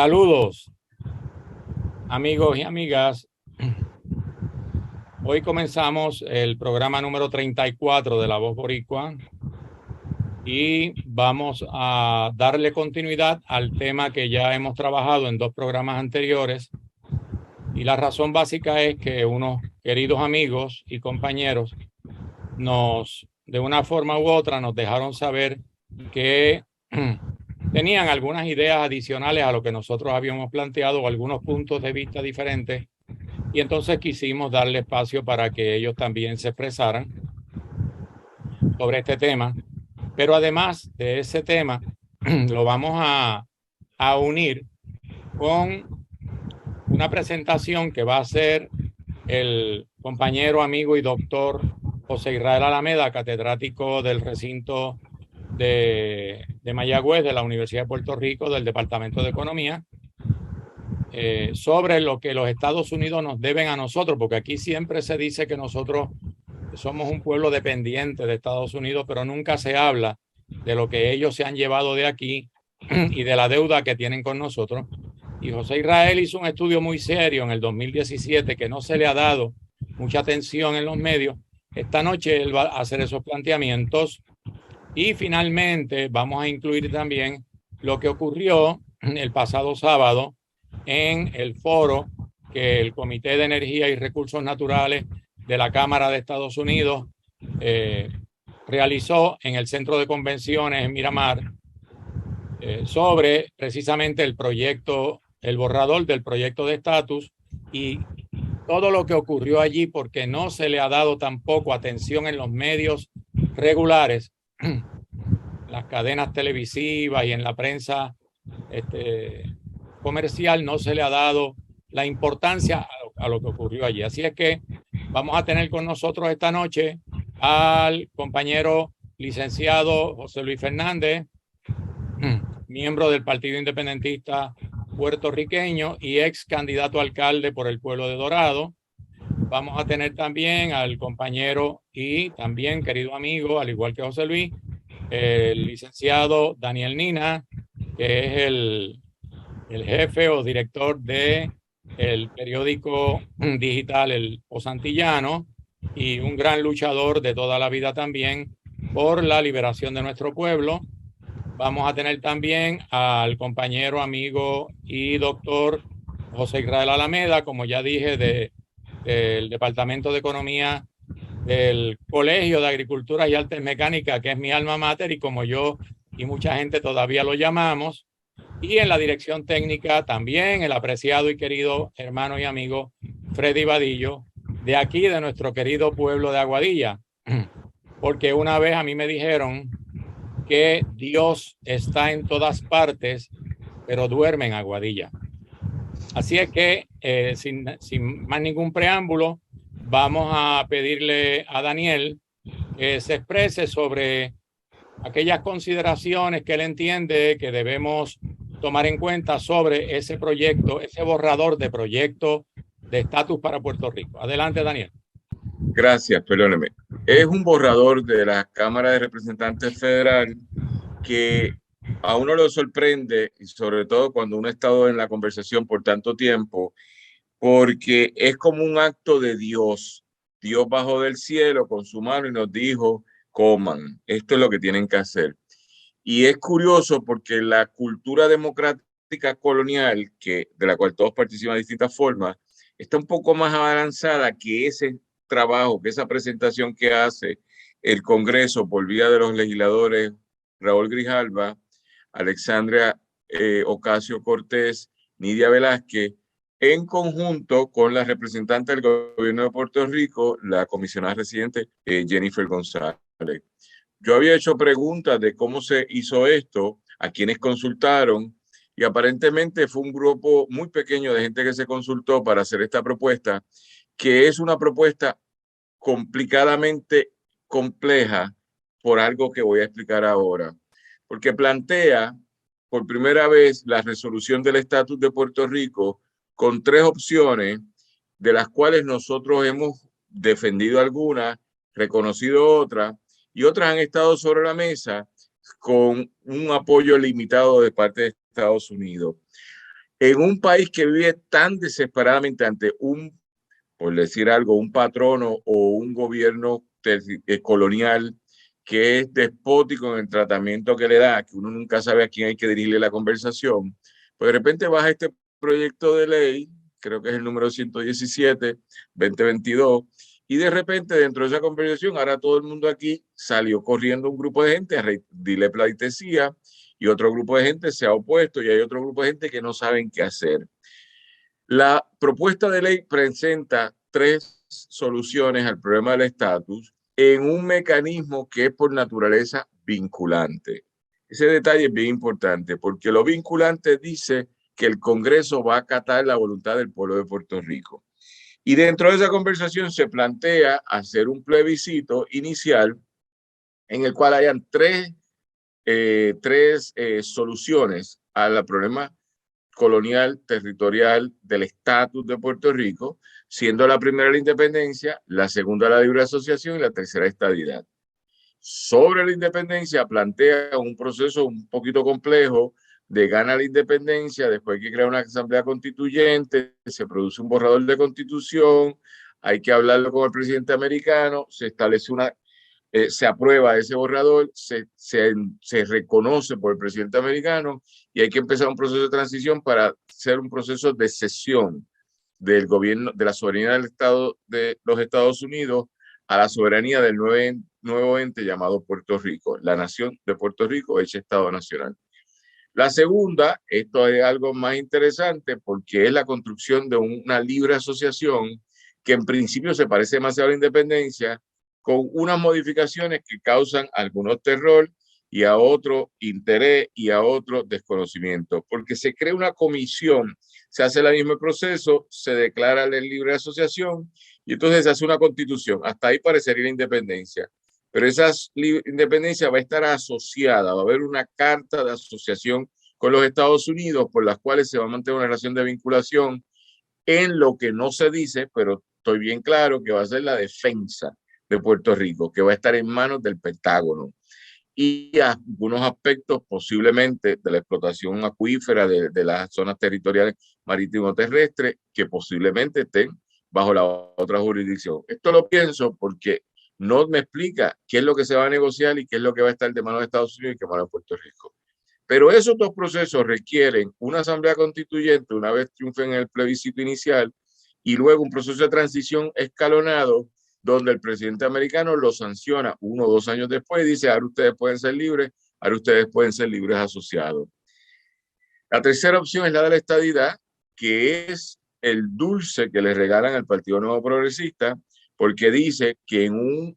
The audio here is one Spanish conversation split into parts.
Saludos, amigos y amigas. Hoy comenzamos el programa número 34 de La Voz Boricua y vamos a darle continuidad al tema que ya hemos trabajado en dos programas anteriores. Y la razón básica es que unos queridos amigos y compañeros de una forma u otra, nos dejaron saber que tenían algunas ideas adicionales a lo que nosotros habíamos planteado o algunos puntos de vista diferentes. Y entonces quisimos darle espacio para que ellos también se expresaran sobre este tema. Pero además de ese tema, lo vamos a unir con una presentación que va a hacer el compañero, amigo y doctor José Israel Alameda, catedrático del recinto de Mayagüez, de la Universidad de Puerto Rico, del Departamento de Economía, sobre lo que los Estados Unidos nos deben a nosotros, porque aquí siempre se dice que nosotros somos un pueblo dependiente de Estados Unidos, pero nunca se habla de lo que ellos se han llevado de aquí y de la deuda que tienen con nosotros. Y José Israel hizo un estudio muy serio en el 2017 que no se le ha dado mucha atención en los medios. Esta noche él va a hacer esos planteamientos y finalmente vamos a incluir también lo que ocurrió el pasado sábado en el foro que el Comité de Energía y Recursos Naturales de la Cámara de Estados Unidos realizó en el Centro de Convenciones en Miramar sobre precisamente el proyecto, el borrador del proyecto de estatus y todo lo que ocurrió allí, porque no se le ha dado tampoco atención en los medios regulares, las cadenas televisivas y en la prensa comercial no se le ha dado la importancia a lo que ocurrió allí. Así es que vamos a tener con nosotros esta noche al compañero licenciado José Luis Fernández, miembro del Partido Independentista puertorriqueño y ex candidato a alcalde por el pueblo de Dorado. Vamos a tener también al compañero y también querido amigo, al igual que José Luis, el licenciado Daniel Nina, que es el jefe o director de el periódico digital El Osantillano y un gran luchador de toda la vida también por la liberación de nuestro pueblo. Vamos a tener también al compañero, amigo y doctor José Israel Alameda, como ya dije, del Departamento de Economía del Colegio de Agricultura y Artes Mecánicas, que es mi alma mater y como yo y mucha gente todavía lo llamamos. Y en la dirección técnica también el apreciado y querido hermano y amigo Freddy Vadillo, de aquí, de nuestro querido pueblo de Aguadilla. Porque una vez a mí me dijeron que Dios está en todas partes, pero duerme en Aguadilla. Así es que, sin más ningún preámbulo, vamos a pedirle a Daniel que se exprese sobre aquellas consideraciones que él entiende que debemos tomar en cuenta sobre ese proyecto, ese borrador de proyecto de estatus para Puerto Rico. Adelante, Daniel. Gracias, perdóneme. Es un borrador de la Cámara de Representantes Federal que a uno lo sorprende, y sobre todo cuando uno ha estado en la conversación por tanto tiempo, porque es como un acto de Dios. Dios bajó del cielo con su mano y nos dijo, coman, esto es lo que tienen que hacer. Y es curioso porque la cultura democrática colonial, de la cual todos participan de distintas formas, está un poco más avanzada que ese trabajo, que esa presentación que hace el Congreso por vía de los legisladores Raúl Grijalva, Alexandria Ocasio-Cortez, Nidia Velázquez, en conjunto con la representante del gobierno de Puerto Rico, la comisionada residente Jennifer González. Yo había hecho preguntas de cómo se hizo esto, a quienes consultaron, y aparentemente fue un grupo muy pequeño de gente que se consultó para hacer esta propuesta, que es una propuesta complicadamente compleja por algo que voy a explicar ahora, porque plantea por primera vez la resolución del estatus de Puerto Rico con tres opciones, de las cuales nosotros hemos defendido algunas, reconocido otras, y otras han estado sobre la mesa con un apoyo limitado de parte de Estados Unidos. En un país que vive tan desesperadamente ante un, por decir algo, un patrono o un gobierno colonial que es despótico en el tratamiento que le da, que uno nunca sabe a quién hay que dirigirle la conversación, pues de repente baja este proyecto de ley, creo que es el número 117/2022, y de repente dentro de esa conversación, ahora todo el mundo aquí salió corriendo un grupo de gente a rendirle pleitesía, y otro grupo de gente se ha opuesto, y hay otro grupo de gente que no saben qué hacer. La propuesta de ley presenta tres soluciones al problema del estatus en un mecanismo que es por naturaleza vinculante. Ese detalle es bien importante porque lo vinculante dice que el Congreso va a acatar la voluntad del pueblo de Puerto Rico. Y dentro de esa conversación se plantea hacer un plebiscito inicial en el cual hayan tres soluciones al problema colonial, territorial del estatus de Puerto Rico, siendo la primera la independencia, la segunda la libre asociación y la tercera estadidad. Sobre la independencia plantea un proceso un poquito complejo de gana la independencia, después hay que crear una asamblea constituyente, se produce un borrador de constitución, hay que hablarlo con el presidente americano, se establece se aprueba ese borrador, se reconoce por el presidente americano y hay que empezar un proceso de transición para hacer un proceso de cesión del gobierno, de la soberanía del Estado de los Estados Unidos a la soberanía del nuevo ente llamado Puerto Rico, la nación de Puerto Rico hecha Estado Nacional. La segunda, esto es algo más interesante porque es la construcción de una libre asociación que en principio se parece demasiado a la independencia, con unas modificaciones que causan algunos terror y a otro interés y a otro desconocimiento, porque se crea una comisión, se hace el mismo proceso, se declara la libre asociación y entonces se hace una constitución. Hasta ahí parecería la independencia. Pero esa independencia va a estar asociada, va a haber una carta de asociación con los Estados Unidos por las cuales se va a mantener una relación de vinculación en lo que no se dice, pero estoy bien claro que va a ser la defensa de Puerto Rico, que va a estar en manos del Pentágono y algunos aspectos posiblemente de la explotación acuífera de las zonas territoriales marítimo-terrestres que posiblemente estén bajo la otra jurisdicción. Esto lo pienso porque no me explica qué es lo que se va a negociar y qué es lo que va a estar de mano de Estados Unidos y qué mano de Puerto Rico. Pero esos dos procesos requieren una asamblea constituyente una vez triunfen en el plebiscito inicial y luego un proceso de transición escalonado donde el presidente americano lo sanciona 1 o 2 años después y dice, ahora ustedes pueden ser libres, ahora ustedes pueden ser libres asociados. La tercera opción es la de la estadidad, que es el dulce que le regalan al Partido Nuevo Progresista, porque dice que en un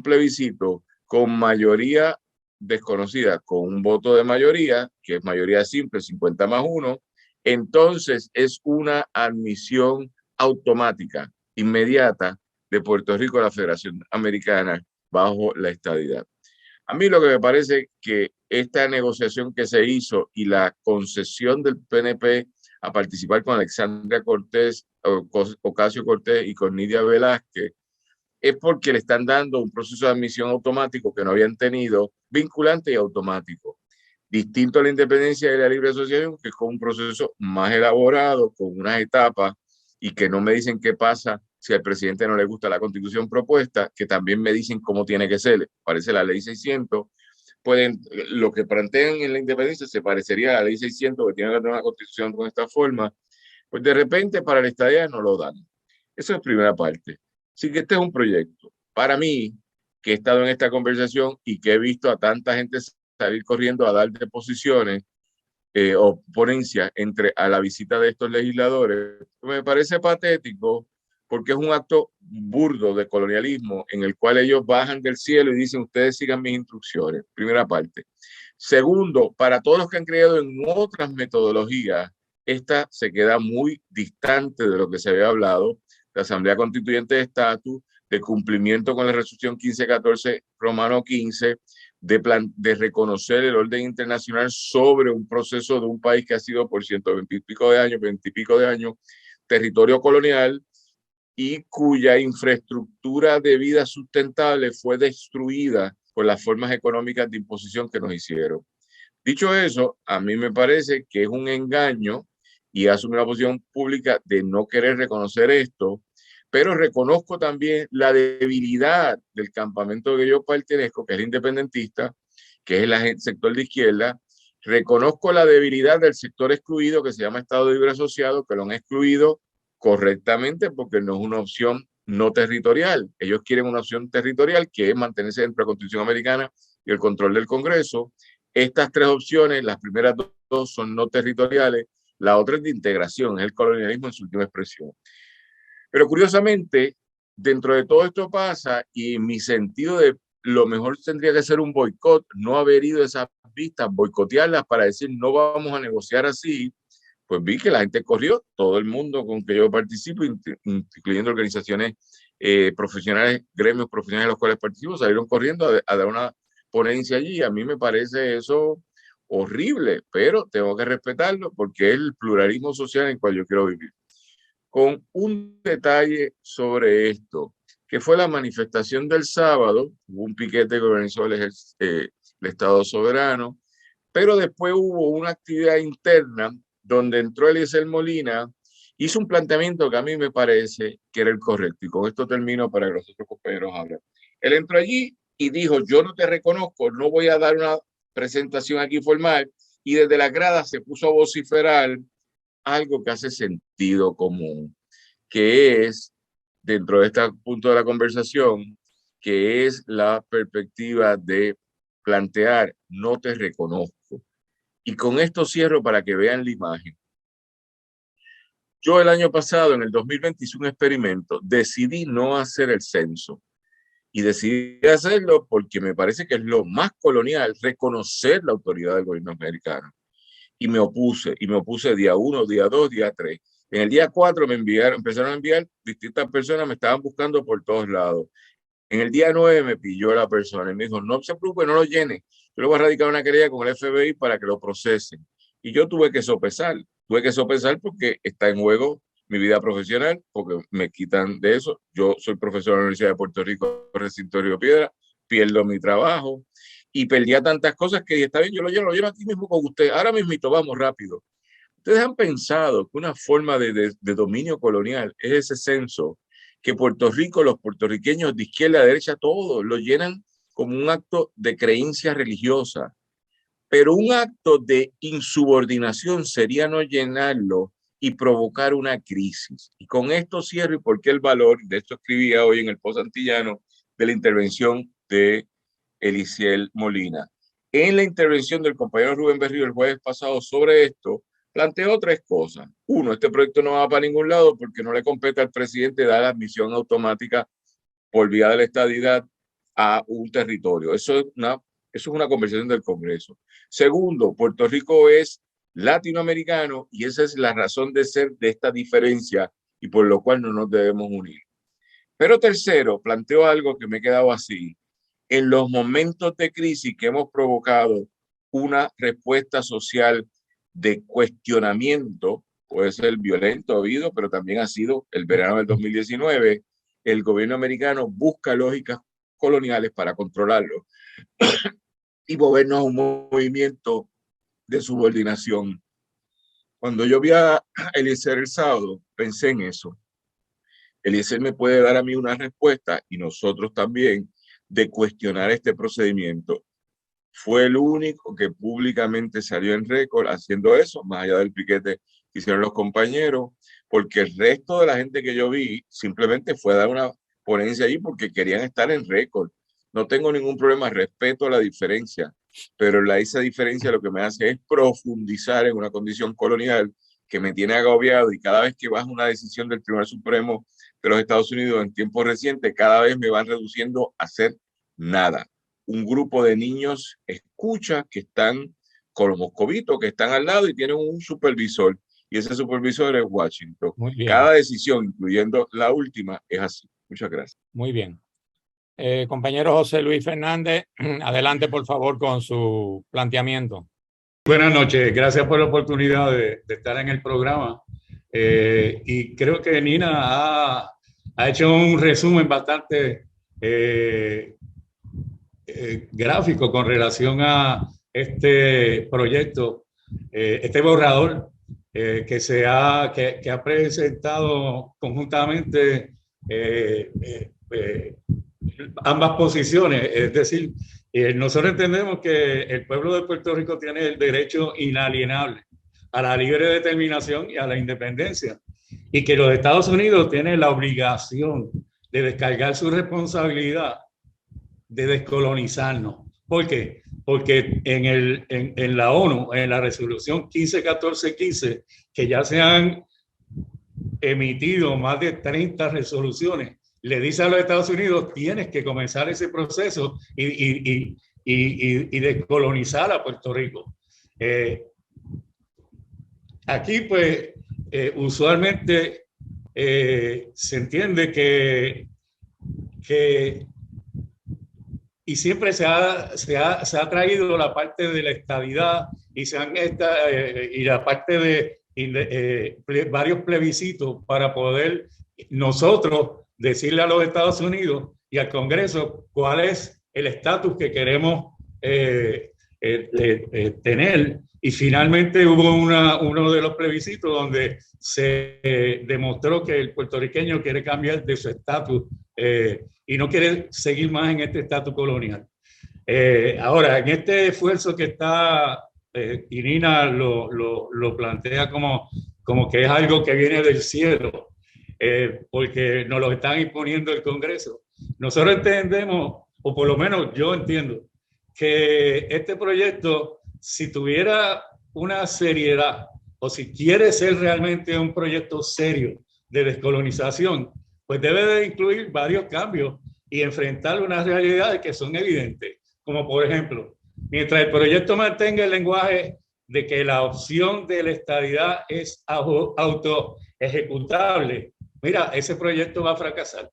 plebiscito con mayoría desconocida, con un voto de mayoría, que es mayoría simple, 50+1, entonces es una admisión automática, inmediata, de Puerto Rico a la Federación Americana bajo la estadidad. A mí lo que me parece que esta negociación que se hizo y la concesión del PNP a participar con Alexandria Cortés, Ocasio-Cortez y con Nidia Velázquez es porque le están dando un proceso de admisión automático que no habían tenido, vinculante y automático. Distinto a la independencia y la libre asociación, que es con un proceso más elaborado, con unas etapas y que no me dicen qué pasa si al presidente no le gusta la constitución propuesta, que también me dicen cómo tiene que ser, parece la ley 600, lo que plantean en la independencia se parecería a la ley 600 que tiene que tener una constitución con esta forma, pues de repente para la estadía no lo dan. Esa es la primera parte. Así que este es un proyecto. Para mí, que he estado en esta conversación y que he visto a tanta gente salir corriendo a dar deposiciones o ponencias a la visita de estos legisladores, me parece patético porque es un acto burdo de colonialismo en el cual ellos bajan del cielo y dicen ustedes sigan mis instrucciones, primera parte. Segundo, para todos los que han creído en otras metodologías, esta se queda muy distante de lo que se había hablado, de Asamblea Constituyente de Estatus, de cumplimiento con la resolución 1514 Romano 15, de reconocer el orden internacional sobre un proceso de un país que ha sido por 120 y pico de años, 20 y pico de años, territorio colonial y cuya infraestructura de vida sustentable fue destruida por las formas económicas de imposición que nos hicieron. Dicho eso, a mí me parece que es un engaño y asume una posición pública de no querer reconocer esto, pero reconozco también la debilidad del campamento que yo pertenezco, que es el independentista, que es el sector de izquierda. Reconozco la debilidad del sector excluido, que se llama Estado Libre Asociado, que lo han excluido correctamente porque no es una opción no territorial. Ellos quieren una opción territorial, que es mantenerse dentro de la Constitución americana y el control del Congreso. Estas tres opciones, las primeras dos son no territoriales, la otra es de integración, es el colonialismo en su última expresión. Pero curiosamente, dentro de todo esto pasa, y en mi sentido de lo mejor tendría que ser un boicot, no haber ido a esas vistas, boicotearlas para decir no vamos a negociar así, pues vi que la gente corrió, todo el mundo con que yo participo, incluyendo organizaciones profesionales, gremios profesionales en los cuales participo, salieron corriendo a dar una ponencia allí. A mí me parece eso horrible, pero tengo que respetarlo porque es el pluralismo social en el cual yo quiero vivir. Con un detalle sobre esto, que fue la manifestación del sábado, hubo un piquete que organizó el Estado Soberano, pero después hubo una actividad interna donde entró Eliezer Molina, hizo un planteamiento que a mí me parece que era el correcto, y con esto termino para que los otros compañeros hablen. Él entró allí y dijo, yo no te reconozco, no voy a dar una presentación aquí formal, y desde la grada se puso a vociferar algo que hace sentido común, que es, dentro de este punto de la conversación, que es la perspectiva de plantear, no te reconozco. Y con esto cierro para que vean la imagen. Yo el año pasado, en el 2020, hice un experimento, decidí no hacer el censo. Y decidí hacerlo porque me parece que es lo más colonial, reconocer la autoridad del gobierno americano. Y me opuse día 1, día 2, día 3. En el día 4 empezaron a enviar distintas personas, me estaban buscando por todos lados. En el día 9 me pilló la persona y me dijo, no se preocupe, no lo llene. Yo le voy a radicar una querella con el FBI para que lo procesen. Y yo tuve que sopesar porque está en juego mi vida profesional, porque me quitan de eso. Yo soy profesor de la Universidad de Puerto Rico, recinto de Río Piedra, pierdo mi trabajo y perdía tantas cosas que está bien, yo lo lleno aquí mismo con usted. Ahora mismito, vamos rápido. ¿Ustedes han pensado que una forma de dominio colonial es ese censo que Puerto Rico, los puertorriqueños de izquierda a derecha, todos lo llenan como un acto de creencia religiosa? Pero un acto de insubordinación sería no llenarlo y provocar una crisis. Y con esto cierro, y porque el valor, de esto escribía hoy en el Post Antillano, de la intervención de Eliezer Molina. En la intervención del compañero Rubén Berrío el jueves pasado sobre esto, planteó tres cosas. Uno, este proyecto no va para ningún lado porque no le compete al presidente dar la admisión automática por vía de la estadidad a un territorio. Eso es una conversación del Congreso. Segundo, Puerto Rico es latinoamericano y esa es la razón de ser de esta diferencia y por lo cual no nos debemos unir. Pero tercero, planteó algo que me he quedado así. En los momentos de crisis que hemos provocado una respuesta social de cuestionamiento, puede ser violento, habido, pero también ha sido el verano del 2019, el gobierno americano busca lógicas coloniales para controlarlo y movernos a un movimiento de subordinación. Cuando yo vi a Eliezer el sábado, pensé en eso. Eliezer me puede dar a mí una respuesta y nosotros también de cuestionar este procedimiento. Fue el único que públicamente salió en récord haciendo eso, más allá del piquete que hicieron los compañeros, porque el resto de la gente que yo vi simplemente fue a dar una ponencia ahí porque querían estar en récord. No tengo ningún problema, respeto la diferencia, pero esa diferencia lo que me hace es profundizar en una condición colonial que me tiene agobiado, y cada vez que baja una decisión del Tribunal Supremo de los Estados Unidos en tiempo reciente, cada vez me van reduciendo a hacer nada. Un grupo de niños escucha que están con los moscovitos, que están al lado y tienen un supervisor, y ese supervisor es Washington. Muy bien. Cada decisión, incluyendo la última, es así. Muchas gracias. Muy bien. Compañero José Luis Fernández, adelante por favor con su planteamiento. Buenas noches, gracias por la oportunidad de estar en el programa. Y creo que Nina ha hecho un resumen bastante gráfico con relación a este proyecto, este borrador que ha presentado conjuntamente ambas posiciones. Es decir, nosotros entendemos que el pueblo de Puerto Rico tiene el derecho inalienable a la libre determinación y a la independencia, y que los Estados Unidos tienen la obligación de descargar su responsabilidad de descolonizarnos. ¿Por qué? Porque en la ONU, en la resolución 151415, que ya se han emitido más de 30 resoluciones, le dice a los Estados Unidos: tienes que comenzar ese proceso y descolonizar a Puerto Rico. Aquí, pues, usualmente se entiende que y siempre se ha traído la parte de la estadidad y la parte de varios plebiscitos para poder nosotros decirle a los Estados Unidos y al Congreso cuál es el estatus que queremos tener. Y finalmente hubo uno de los plebiscitos donde se demostró que el puertorriqueño quiere cambiar de su estatus y no quiere seguir más en este estatus colonial. Ahora, en este esfuerzo que está, y Nina lo plantea como que es algo que viene del cielo, porque nos lo están imponiendo el Congreso. Nosotros entendemos, o por lo menos yo entiendo, que este proyecto, si tuviera una seriedad, o si quiere ser realmente un proyecto serio de descolonización, pues debe de incluir varios cambios y enfrentar unas realidades que son evidentes, como por ejemplo, mientras el proyecto mantenga el lenguaje de que la opción de la estadidad es auto ejecutable, mira, ese proyecto va a fracasar.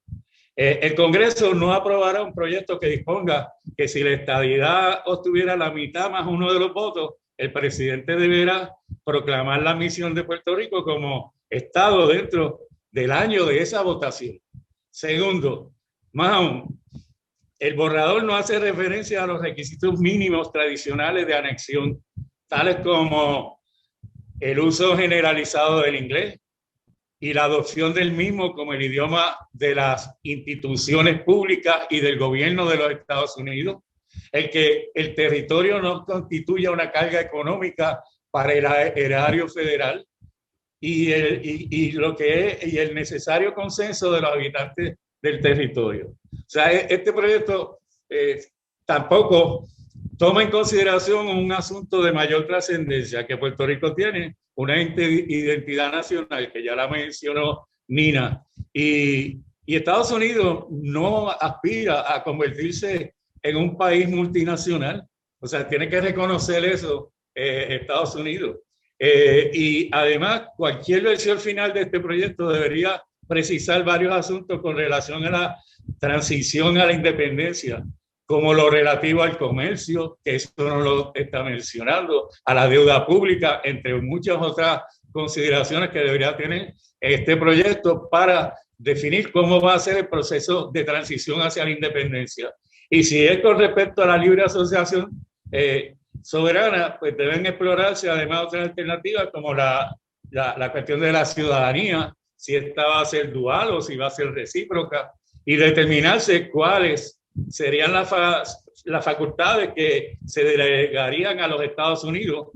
El Congreso no aprobará un proyecto que disponga que si la estadidad obtuviera la mitad más uno de los votos, el presidente deberá proclamar la admisión de Puerto Rico como Estado dentro del año de esa votación. Segundo, más aún, el borrador no hace referencia a los requisitos mínimos tradicionales de anexión, tales como el uso generalizado del inglés y la adopción del mismo como el idioma de las instituciones públicas y del gobierno de los Estados Unidos, el que el territorio no constituya una carga económica para el erario federal y el necesario consenso de los habitantes del territorio. O sea, este proyecto tampoco toma en consideración un asunto de mayor trascendencia, que Puerto Rico tiene una identidad nacional, que ya la mencionó Nina, y Estados Unidos no aspira a convertirse en un país multinacional. O sea, tiene que reconocer eso Estados Unidos. Y además, cualquier versión final de este proyecto debería precisar varios asuntos con relación a la transición a la independencia, como lo relativo al comercio, que eso no lo está mencionando, a la deuda pública, entre muchas otras consideraciones que debería tener este proyecto para definir cómo va a ser el proceso de transición hacia la independencia. Y si es con respecto a la libre asociación soberana, pues deben explorarse además otras alternativas como la cuestión de la ciudadanía, si esta va a ser dual o si va a ser recíproca, y determinarse cuáles serían las facultades que se delegarían a los Estados Unidos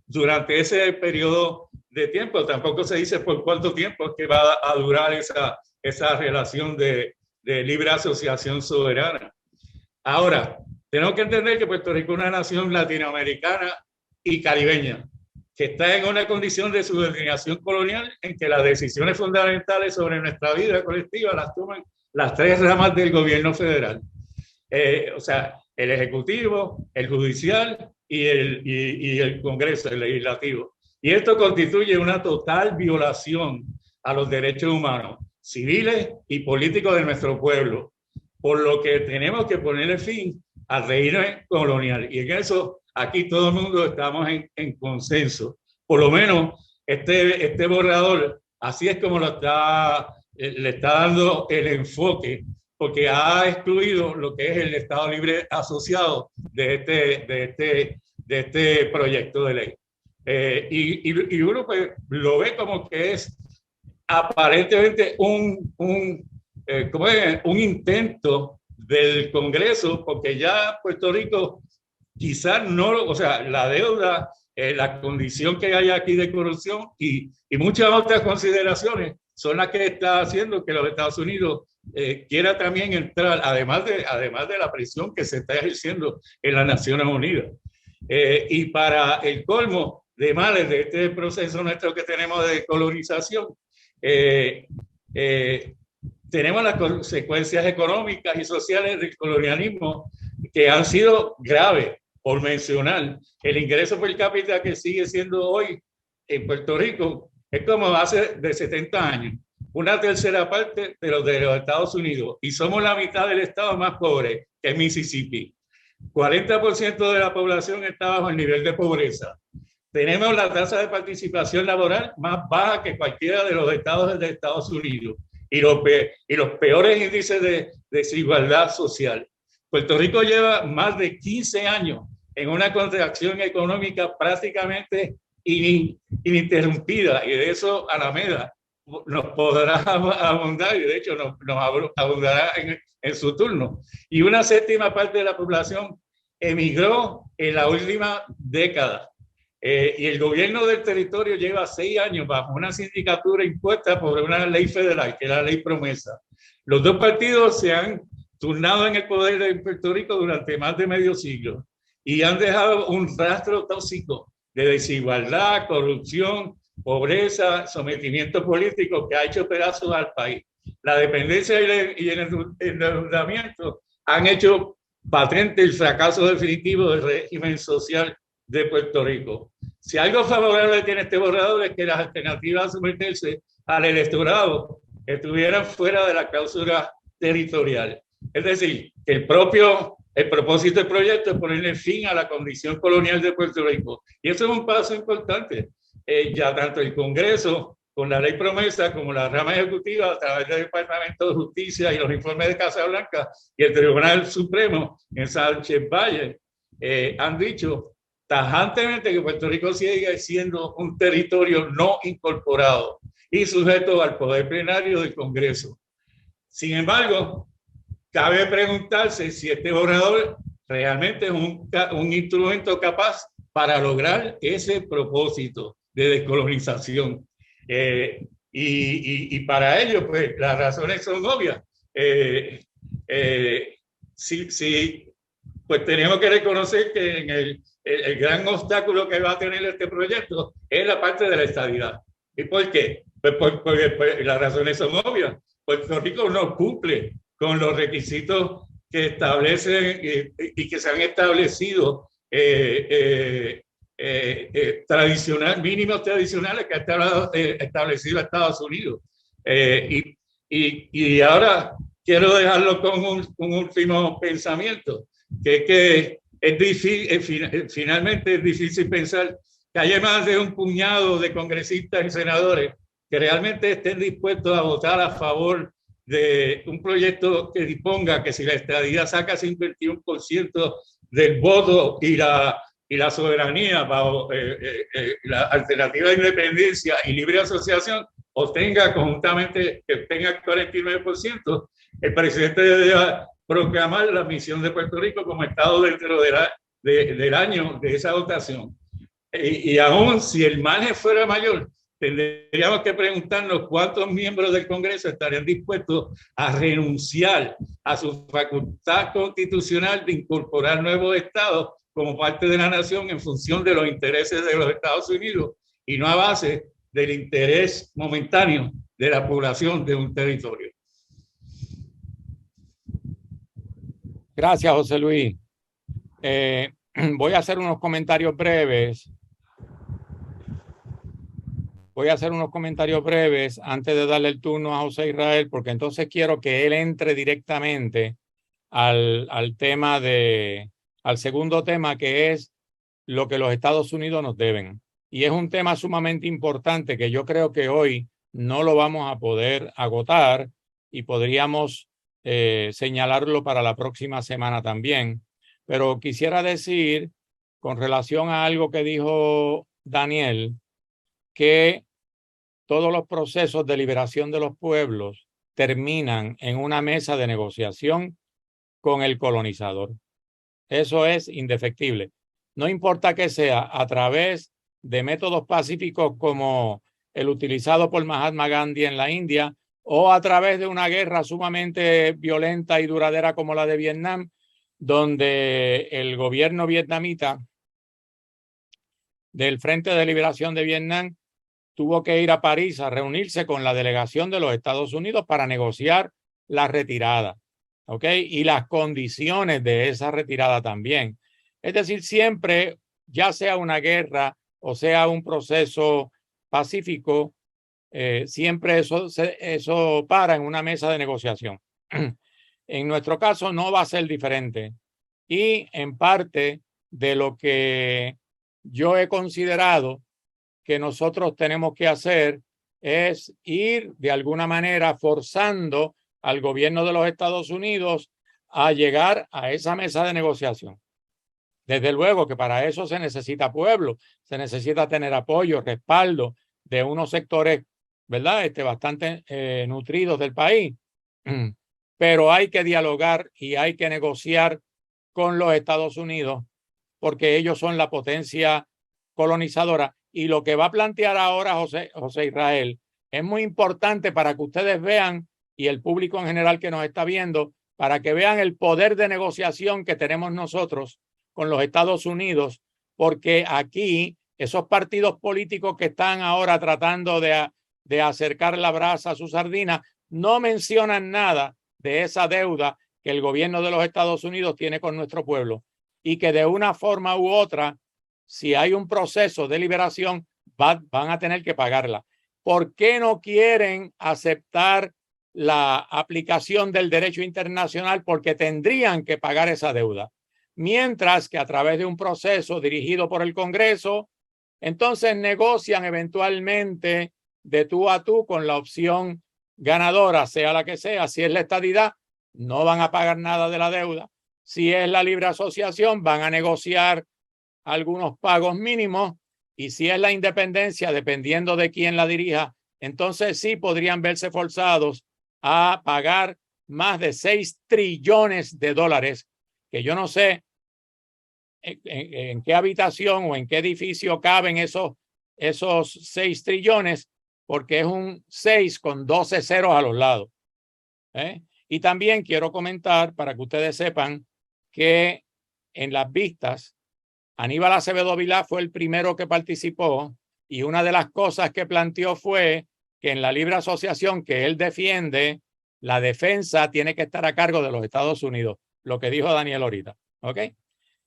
durante ese periodo de tiempo. Tampoco se dice por cuánto tiempo es que va a durar esa relación de libre asociación soberana. Ahora, tenemos que entender que Puerto Rico es una nación latinoamericana y caribeña, que está en una condición de subordinación colonial en que las decisiones fundamentales sobre nuestra vida colectiva las toman las tres ramas del gobierno federal. O sea, el ejecutivo, el judicial y el Congreso, el legislativo. Y esto constituye una total violación a los derechos humanos, civiles y políticos de nuestro pueblo, por lo que tenemos que ponerle fin al régimen colonial. Y en eso, aquí todo el mundo estamos en consenso. Por lo menos, este borrador, así es como le está dando el enfoque, porque ha excluido lo que es el Estado Libre Asociado de este proyecto de ley. Y uno pues, lo ve como que es aparentemente un intento del Congreso, porque ya Puerto Rico quizás no, o sea, la deuda, la condición que hay aquí de corrupción y muchas otras consideraciones son las que está haciendo que los Estados Unidos quiera también entrar, además de la presión que se está ejerciendo en las Naciones Unidas. Y para el colmo de males de este proceso nuestro que tenemos de colonización, tenemos las consecuencias económicas y sociales del colonialismo que han sido graves. Por mencionar, el ingreso per cápita que sigue siendo hoy en Puerto Rico es como hace de 70 años, una tercera parte de los Estados Unidos, y somos la mitad del estado más pobre, que es Mississippi. 40% de la población está bajo el nivel de pobreza. Tenemos la tasa de participación laboral más baja que cualquiera de los estados de Estados Unidos y los peores índices de desigualdad social. Puerto Rico lleva más de 15 años en una contracción económica prácticamente ininterrumpida, y de eso Alameda nos podrá abundar, y de hecho nos abundará en su turno. Y una séptima parte de la población emigró en la última década. Y el gobierno del territorio lleva 6 años bajo una sindicatura impuesta por una ley federal, que es la ley promesa. Los dos partidos se han turnado en el poder de Puerto Rico durante más de medio siglo y han dejado un rastro tóxico de desigualdad, corrupción, pobreza, sometimiento político que ha hecho pedazos al país. La dependencia y el endeudamiento han hecho patente el fracaso definitivo del régimen social de Puerto Rico. Si algo favorable tiene este borrador es que las alternativas a someterse al electorado estuvieran fuera de la cláusula territorial. Es decir, el propósito del proyecto es ponerle fin a la condición colonial de Puerto Rico. Y eso es un paso importante. Ya tanto el Congreso, con la ley promesa, como la rama ejecutiva, a través del Departamento de Justicia y los informes de Casablanca y el Tribunal Supremo en Sánchez Valle, han dicho tajantemente que Puerto Rico sigue siendo un territorio no incorporado y sujeto al poder plenario del Congreso. Sin embargo, cabe preguntarse si este borrador realmente es un instrumento capaz para lograr ese propósito de descolonización. Y para ello, pues, las razones son obvias. Pues tenemos que reconocer que en el gran obstáculo que va a tener este proyecto es la parte de la estadidad. ¿Y por qué? Pues porque las razones son obvias. Puerto Rico no cumple con los requisitos que establecen y que se han establecido mínimos tradicionales que ha establecido Estados Unidos. Y ahora quiero dejarlo con un último pensamiento, que es difícil, finalmente es difícil pensar que haya más de un puñado de congresistas y senadores que realmente estén dispuestos a votar a favor de un proyecto que disponga que si la estadidad saca 51% del voto y la soberanía bajo la alternativa de independencia y libre asociación obtenga conjuntamente que obtenga el 49%, el presidente debe proclamar la misión de Puerto Rico como Estado dentro del año de esa votación. Y aún si el margen fuera mayor, tendríamos que preguntarnos cuántos miembros del Congreso estarían dispuestos a renunciar a su facultad constitucional de incorporar nuevos estados como parte de la nación en función de los intereses de los Estados Unidos y no a base del interés momentáneo de la población de un territorio. Gracias, José Luis. Voy a hacer unos comentarios breves. Antes de darle el turno a José Israel, porque entonces quiero que él entre directamente al segundo tema, que es lo que los Estados Unidos nos deben. Y es un tema sumamente importante que yo creo que hoy no lo vamos a poder agotar y podríamos señalarlo para la próxima semana también. Pero quisiera decir, con relación a algo que dijo Daniel, que todos los procesos de liberación de los pueblos terminan en una mesa de negociación con el colonizador. Eso es indefectible. No importa que sea a través de métodos pacíficos como el utilizado por Mahatma Gandhi en la India o a través de una guerra sumamente violenta y duradera como la de Vietnam, donde el gobierno vietnamita del Frente de Liberación de Vietnam tuvo que ir a París a reunirse con la delegación de los Estados Unidos para negociar la retirada, ¿ok? Y las condiciones de esa retirada también. Es decir, siempre, ya sea una guerra o sea un proceso pacífico, siempre eso para en una mesa de negociación. En nuestro caso no va a ser diferente. Y en parte de lo que yo he considerado que nosotros tenemos que hacer es ir de alguna manera forzando al gobierno de los Estados Unidos a llegar a esa mesa de negociación. Desde luego que para eso se necesita pueblo, se necesita tener apoyo, respaldo de unos sectores, ¿verdad? Bastante nutridos del país. Pero hay que dialogar y hay que negociar con los Estados Unidos porque ellos son la potencia colonizadora. Y lo que va a plantear ahora José Israel es muy importante para que ustedes vean, y el público en general que nos está viendo, para que vean el poder de negociación que tenemos nosotros con los Estados Unidos, porque aquí esos partidos políticos que están ahora tratando de acercar la brasa a su sardina no mencionan nada de esa deuda que el gobierno de los Estados Unidos tiene con nuestro pueblo y que de una forma u otra, si hay un proceso de liberación, van a tener que pagarla. ¿Por qué no quieren aceptar la aplicación del derecho internacional? Porque tendrían que pagar esa deuda. Mientras que a través de un proceso dirigido por el Congreso, entonces negocian eventualmente de tú a tú con la opción ganadora, sea la que sea. Si es la estadidad, no van a pagar nada de la deuda. Si es la libre asociación, van a negociar algunos pagos mínimos, y si es la independencia, dependiendo de quién la dirija, entonces sí podrían verse forzados a pagar más de 6 trillones de dólares, que yo no sé en qué habitación o en qué edificio caben esos 6 trillones, porque es un 6 con 12 ceros a los lados. Y también quiero comentar, para que ustedes sepan, que en las vistas, Aníbal Acevedo Vilá fue el primero que participó, y una de las cosas que planteó fue que en la libre asociación que él defiende, la defensa tiene que estar a cargo de los Estados Unidos, lo que dijo Daniel ahorita. ¿Ok?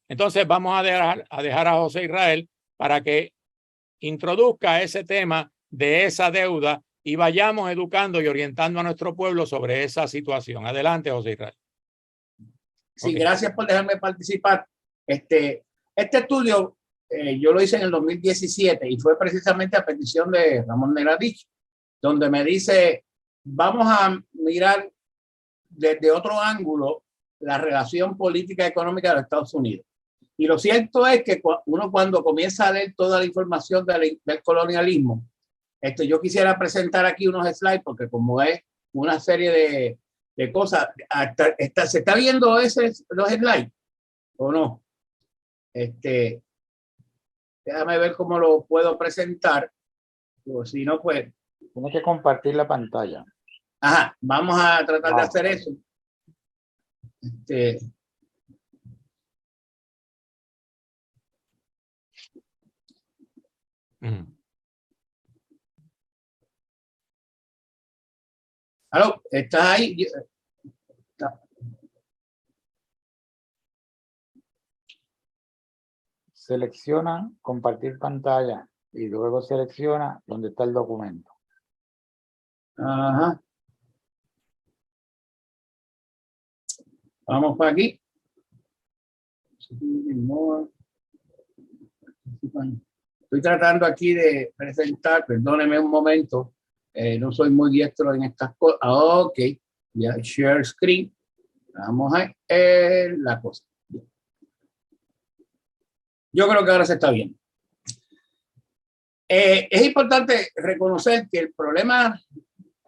Entonces vamos a dejar a José Israel para que introduzca ese tema de esa deuda y vayamos educando y orientando a nuestro pueblo sobre esa situación. Adelante, José Israel. Sí, gracias por dejarme participar. Este estudio yo lo hice en el 2017 y fue precisamente a petición de Ramón Neradich, donde me dice, vamos a mirar desde otro ángulo la relación política y económica de los Estados Unidos. Y lo cierto es que uno cuando comienza a leer toda la información del colonialismo, yo quisiera presentar aquí unos slides porque como es una serie de cosas, ¿se está viendo los slides o no? Déjame ver cómo lo puedo presentar, o si no, pues... Tienes que compartir la pantalla. Ajá, vamos a tratar de hacer eso. ¿Aló? ¿Estás ahí? Selecciona compartir pantalla y luego selecciona donde está el documento. Ajá. Vamos para aquí. Estoy tratando aquí de presentar, perdóneme un momento, no soy muy diestro en estas cosas. Ok, ya share screen. Vamos a ver la cosa. Yo creo que ahora se está viendo. Es importante reconocer que el problema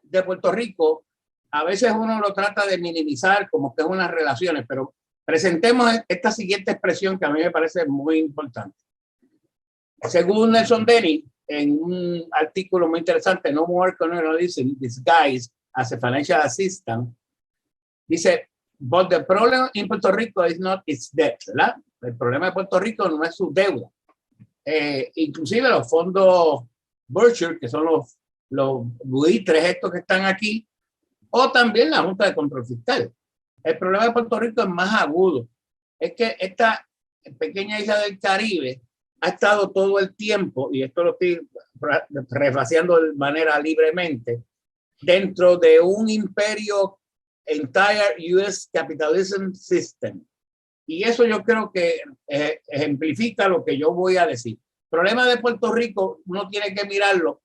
de Puerto Rico a veces uno lo trata de minimizar como que es unas relaciones, pero presentemos esta siguiente expresión que a mí me parece muy importante. Según Nelson Denny, en un artículo muy interesante, No More Colonialism Disguised as a Financial Assistant, dice, but the problem in Puerto Rico is not its debt, ¿verdad? El problema de Puerto Rico no es su deuda. Inclusive los fondos Berkshire, que son los buitres estos que están aquí, o también la Junta de Control Fiscal. El problema de Puerto Rico es más agudo. Es que esta pequeña isla del Caribe ha estado todo el tiempo, y esto lo estoy refraseando de manera libremente, dentro de un imperio entire US capitalism system. Y eso yo creo que ejemplifica lo que yo voy a decir. El problema de Puerto Rico, uno tiene que mirarlo,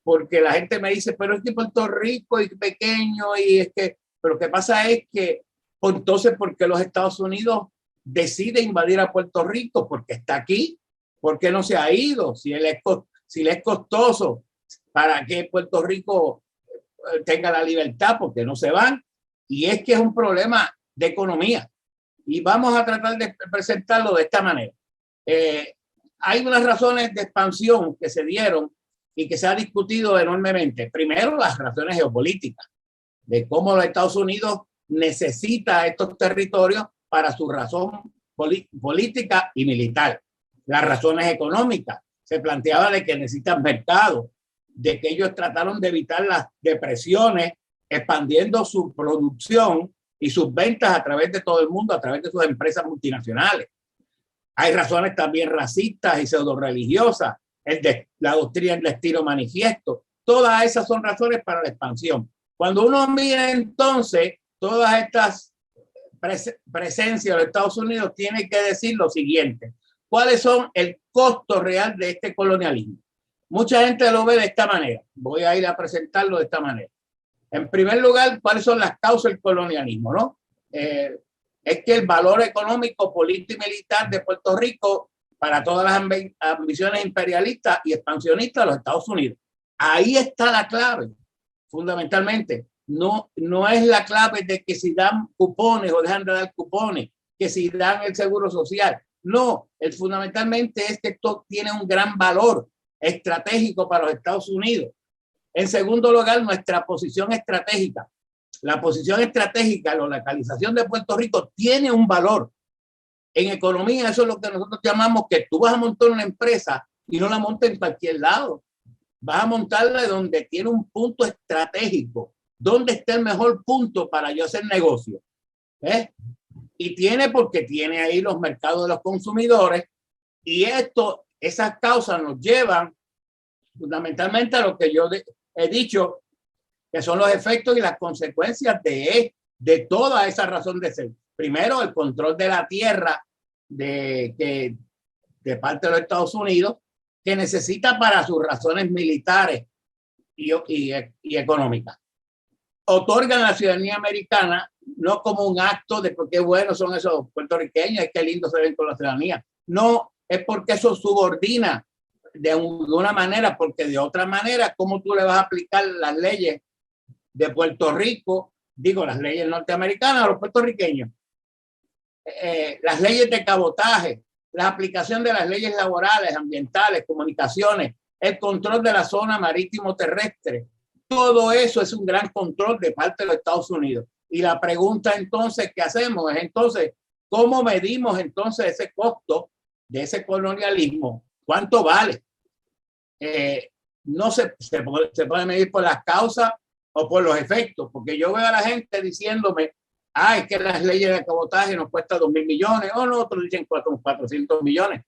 porque la gente me dice, pero es que Puerto Rico es pequeño y es que, pero lo que pasa es que, entonces, ¿por qué los Estados Unidos decide invadir a Puerto Rico? Porque está aquí. ¿Por qué no se ha ido? Si le es costoso, ¿para qué Puerto Rico tenga la libertad? Porque no se van. Y es que es un problema de economía. Y vamos a tratar de presentarlo de esta manera. Hay unas razones de expansión que se dieron y que se ha discutido enormemente. Primero, las razones geopolíticas, de cómo los Estados Unidos necesita estos territorios para su razón política y militar. Las razones económicas, se planteaba de que necesitan mercado, de que ellos trataron de evitar las depresiones, expandiendo su producción y sus ventas a través de todo el mundo, a través de sus empresas multinacionales. Hay razones también racistas y pseudo-religiosas, la doctrina del destino manifiesto. Todas esas son razones para la expansión. Cuando uno mira entonces todas estas presencias de los Estados Unidos, tiene que decir lo siguiente. ¿Cuáles son el costo real de este colonialismo? Mucha gente lo ve de esta manera. Voy a ir a presentarlo de esta manera. En primer lugar, ¿cuáles son las causas del colonialismo? ¿No? Es que el valor económico, político y militar de Puerto Rico para todas las ambiciones imperialistas y expansionistas de los Estados Unidos. Ahí está la clave, fundamentalmente. No es la clave de que si dan cupones o dejan de dar cupones, que si dan el seguro social. No, fundamentalmente es que esto tiene un gran valor estratégico para los Estados Unidos. En segundo lugar, nuestra posición estratégica. La posición estratégica, la localización de Puerto Rico tiene un valor. En economía, eso es lo que nosotros llamamos que tú vas a montar una empresa y no la montas en cualquier lado. Vas a montarla donde tiene un punto estratégico. ¿Dónde está el mejor punto para yo hacer negocio? Y porque tiene ahí los mercados de los consumidores, y esas causas nos llevan fundamentalmente a lo que yo he dicho, que son los efectos y las consecuencias de toda esa razón de ser. Primero, el control de la tierra de parte de los Estados Unidos, que necesita para sus razones militares y económicas. Otorgan la ciudadanía americana no como un acto de porque buenos son esos puertorriqueños, es que lindo se ven con la ciudadanía. No, es porque eso subordina de una manera, porque de otra manera, ¿cómo tú le vas a aplicar las leyes de Puerto Rico, digo, las leyes norteamericanas a los puertorriqueños? Las leyes de cabotaje, la aplicación de las leyes laborales, ambientales, comunicaciones, el control de la zona marítimo terrestre. Todo eso es un gran control de parte de los Estados Unidos. Y la pregunta entonces que hacemos es entonces, ¿cómo medimos entonces ese costo de ese colonialismo? ¿Cuánto vale? No se puede medir por las causas o por los efectos, porque yo veo a la gente diciéndome, es que las leyes de cabotaje nos cuestan 2.000 millones, o no, otros dicen 400 millones.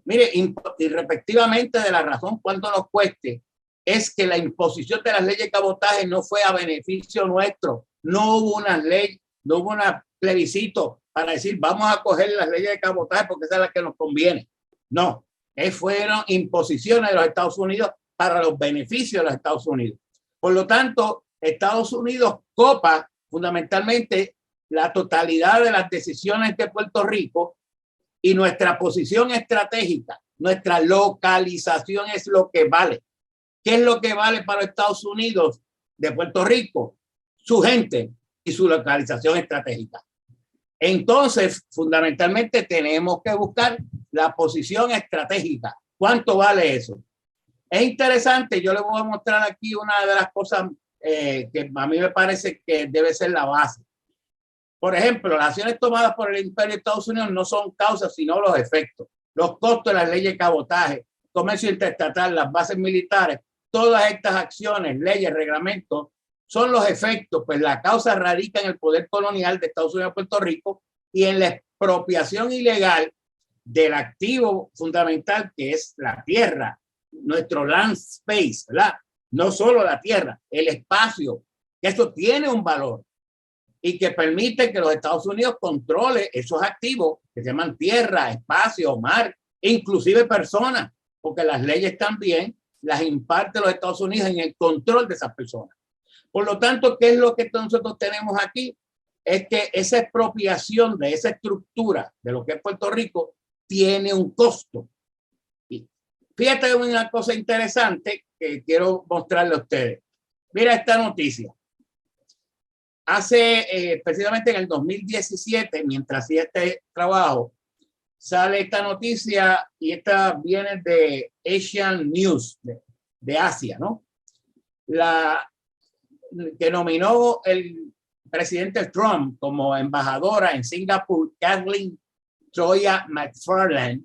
Mire, irrespectivamente de la razón cuánto nos cueste, es que la imposición de las leyes de cabotaje no fue a beneficio nuestro. No hubo una ley, no hubo un plebiscito para decir vamos a coger las leyes de cabotaje porque esa es la que nos conviene. No, fueron imposiciones de los Estados Unidos para los beneficios de los Estados Unidos. Por lo tanto, Estados Unidos copa fundamentalmente la totalidad de las decisiones de Puerto Rico, y nuestra posición estratégica, Nuestra localización es lo que vale. ¿Qué es lo que vale para Estados Unidos de Puerto Rico? Su gente y su localización estratégica. Entonces, fundamentalmente tenemos que buscar la posición estratégica. ¿Cuánto vale eso? Es interesante, yo les voy a mostrar aquí una de las cosas que a mí me parece que debe ser la base. Por ejemplo, las acciones tomadas por el Imperio de Estados Unidos no son causas, sino los efectos. Los costos de las leyes de cabotaje, comercio interestatal, las bases militares, todas estas acciones, leyes, reglamentos, son los efectos, pues la causa radica en el poder colonial de Estados Unidos a Puerto Rico y en la expropiación ilegal del activo fundamental que es la tierra, nuestro land space, ¿verdad? No solo la tierra, el espacio, que eso tiene un valor y que permite que los Estados Unidos controle esos activos que se llaman tierra, espacio, mar, inclusive personas, porque las leyes también las imparte los Estados Unidos en el control de esas personas. Por lo tanto, ¿qué es lo que nosotros tenemos aquí? Es que esa expropiación de esa estructura de lo que es Puerto Rico tiene un costo. Y fíjate una cosa interesante que quiero mostrarle a ustedes. Mira esta noticia. Hace precisamente en el 2017, mientras hacía este trabajo, sale esta noticia y esta viene de Asian News, de Asia, ¿no? La que nominó el presidente Trump como embajadora en Singapur, Kathleen Troya McFarlane,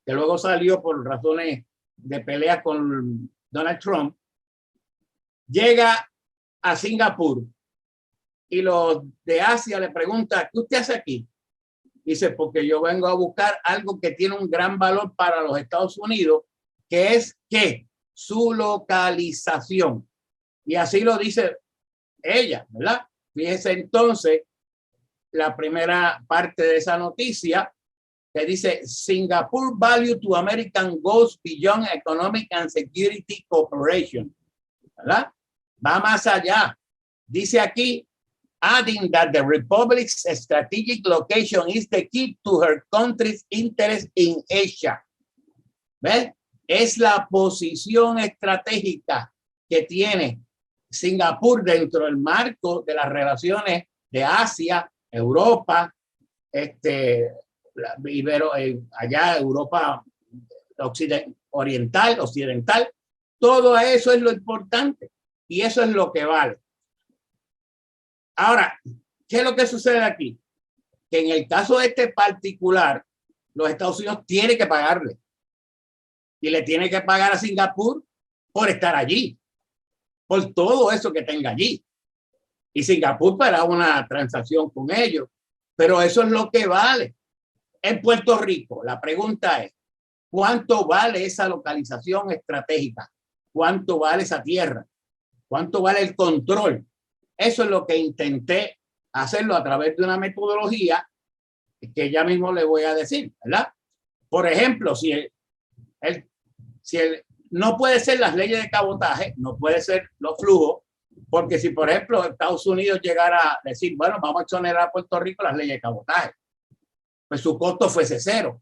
que luego salió por razones de pelea con Donald Trump, llega a Singapur y los de Asia le preguntan, ¿qué usted hace aquí? Dice, porque yo vengo a buscar algo que tiene un gran valor para los Estados Unidos, que es ¿qué? Su localización. Y así lo dice ella, ¿verdad? Fíjese entonces la primera parte de esa noticia que dice Singapore value to American goes beyond economic and security cooperation, ¿verdad? Va más allá. Dice aquí, adding that the Republic's strategic location is the key to her country's interest in Asia. ¿Ves? Es la posición estratégica que tiene Singapur dentro del marco de las relaciones de Asia, Europa, allá Europa occidental, todo eso es lo importante y eso es lo que vale. Ahora, ¿qué es lo que sucede aquí? Que en el caso de este particular, los Estados Unidos tienen que pagarle y le tiene que pagar a Singapur por estar allí, por todo eso que tenga allí. Y Singapur para una transacción con ellos, pero eso es lo que vale. En Puerto Rico, la pregunta es, ¿cuánto vale esa localización estratégica? ¿Cuánto vale esa tierra? ¿Cuánto vale el control? Eso es lo que intenté hacerlo a través de una metodología que ya mismo le voy a decir, ¿verdad? Por ejemplo, no puede ser las leyes de cabotaje, no puede ser los flujos, porque si, por ejemplo, Estados Unidos llegara a decir, bueno, vamos a exonerar a Puerto Rico las leyes de cabotaje, pues su costo fuese cero.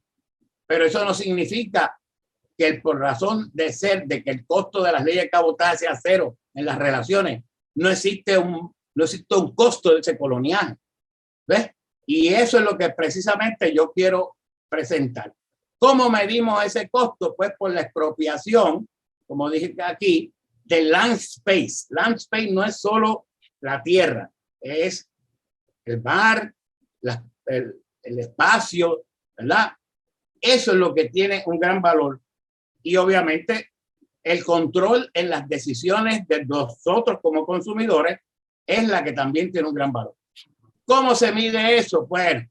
Pero eso no significa que por razón de ser, de que el costo de las leyes de cabotaje sea cero en las relaciones, no existe un costo de ese coloniaje. ¿Ves? Y eso es lo que precisamente yo quiero presentar. ¿Cómo medimos ese costo? Pues por la expropiación, como dije aquí, del land space. Land space no es solo la tierra, es el mar, el espacio, ¿verdad? Eso es lo que tiene un gran valor. Y obviamente el control en las decisiones de nosotros como consumidores es la que también tiene un gran valor. ¿Cómo se mide eso? Pues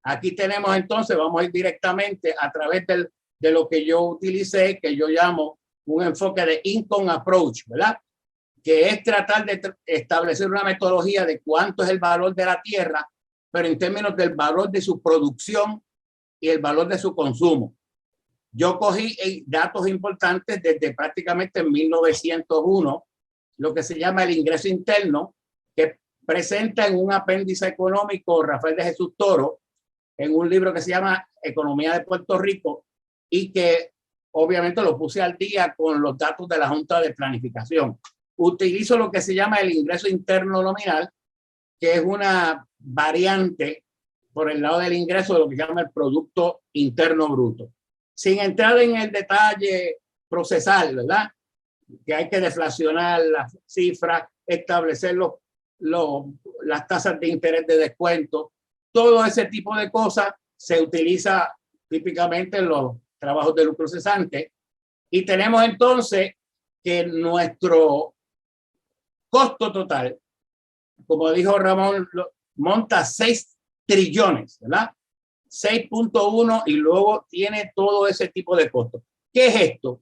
aquí tenemos entonces, vamos a ir directamente a través de lo que yo utilicé, que yo llamo un enfoque de income approach, ¿verdad? Que es tratar de establecer una metodología de cuánto es el valor de la tierra, pero en términos del valor de su producción y el valor de su consumo. Yo cogí datos importantes desde prácticamente 1901, lo que se llama el ingreso interno, que presenta en un apéndice económico Rafael de Jesús Toro, en un libro que se llama Economía de Puerto Rico, y que obviamente lo puse al día con los datos de la Junta de Planificación. Utilizo lo que se llama el ingreso interno nominal, que es una variante por el lado del ingreso de lo que se llama el Producto Interno Bruto. Sin entrar en el detalle procesal, ¿verdad? Que hay que deflacionar las cifras, establecer las tasas de interés de descuento. Todo ese tipo de cosas se utiliza típicamente en los trabajos de lucro cesante. Y tenemos entonces que nuestro costo total, como dijo Ramón, monta 6 trillones, ¿verdad? 6.1 y luego tiene todo ese tipo de costos. ¿Qué es esto?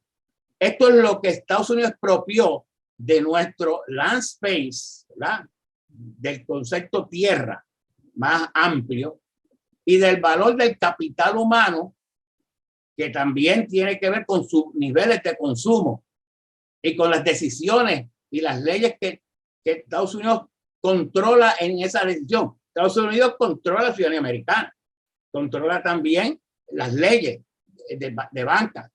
Esto es lo que Estados Unidos expropió de nuestro land space, ¿verdad? Del concepto tierra más amplio y del valor del capital humano, que también tiene que ver con sus niveles de consumo y con las decisiones y las leyes que Estados Unidos controla en esa decisión. Estados Unidos controla la ciudadanía americana, controla también las leyes de banca,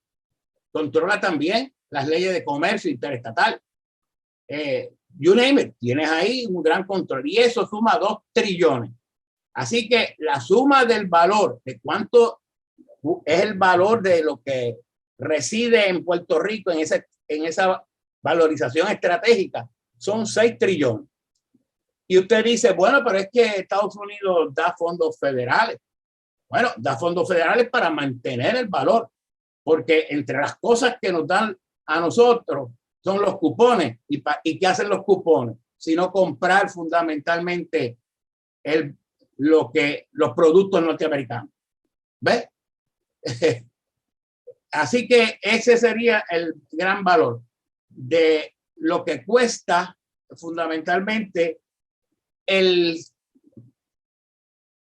controla también las leyes de comercio interestatal. You name it, tienes ahí un gran control y eso suma 2 trillones. Así que la suma del valor, de cuánto es el valor de lo que reside en Puerto Rico en esa valorización estratégica, son 6 trillones. Y usted dice, bueno, pero es que Estados Unidos da fondos federales. Bueno, da fondos federales para mantener el valor, porque entre las cosas que nos dan a nosotros son los cupones. ¿Y qué hacen los cupones? Sino comprar fundamentalmente los productos norteamericanos. ¿Ves? Así que ese sería el gran valor de lo que cuesta fundamentalmente el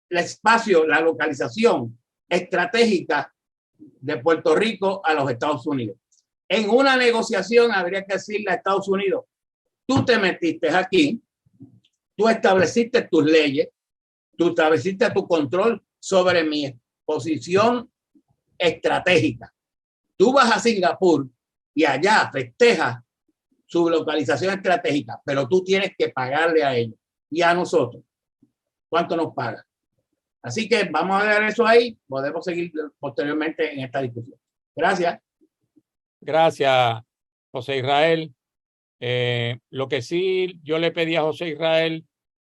espacio, la localización estratégica de Puerto Rico a los Estados Unidos. En una negociación habría que decirle a Estados Unidos, tú te metiste aquí, tú estableciste tus leyes, tú estableciste tu control sobre mi posición estratégica. Tú vas a Singapur y allá festejas su localización estratégica, pero tú tienes que pagarle a ellos y a nosotros. ¿Cuánto nos paga? Así que vamos a ver eso ahí. Podemos seguir posteriormente en esta discusión. Gracias. Gracias, José Israel. Lo que sí yo le pedí a José Israel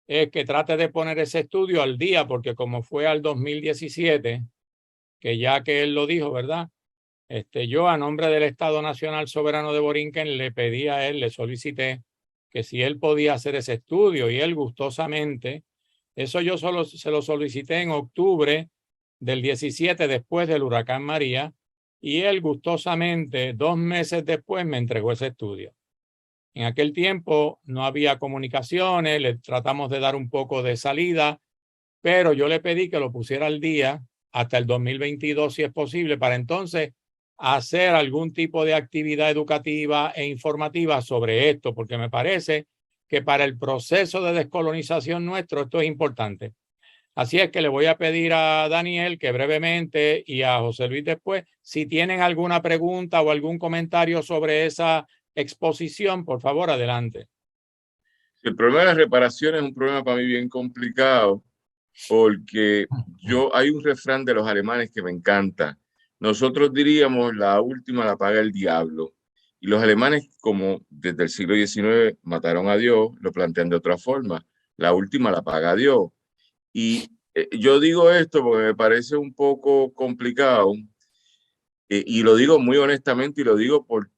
es que trate de poner ese estudio al día, porque como fue al 2017, que ya que él lo dijo, ¿verdad? Yo a nombre del Estado Nacional Soberano de Borinquen le pedí a él, le solicité que si él podía hacer ese estudio y él gustosamente, eso yo solo se lo solicité en octubre del 17 después del huracán María y él gustosamente 2 meses después me entregó ese estudio. En aquel tiempo no había comunicaciones, le tratamos de dar un poco de salida, pero yo le pedí que lo pusiera al día hasta el 2022 si es posible para entonces hacer algún tipo de actividad educativa e informativa sobre esto, porque me parece que para el proceso de descolonización nuestro esto es importante. Así es que le voy a pedir a Daniel que brevemente y a José Luis después, si tienen alguna pregunta o algún comentario sobre esa exposición, por favor, adelante. El problema de las reparaciones es un problema para mí bien complicado, porque hay un refrán de los alemanes que me encanta. Nosotros diríamos, la última la paga el diablo. Y los alemanes, como desde el siglo XIX mataron a Dios, lo plantean de otra forma. La última la paga Dios. Y yo digo esto porque me parece un poco complicado, y lo digo muy honestamente y lo digo por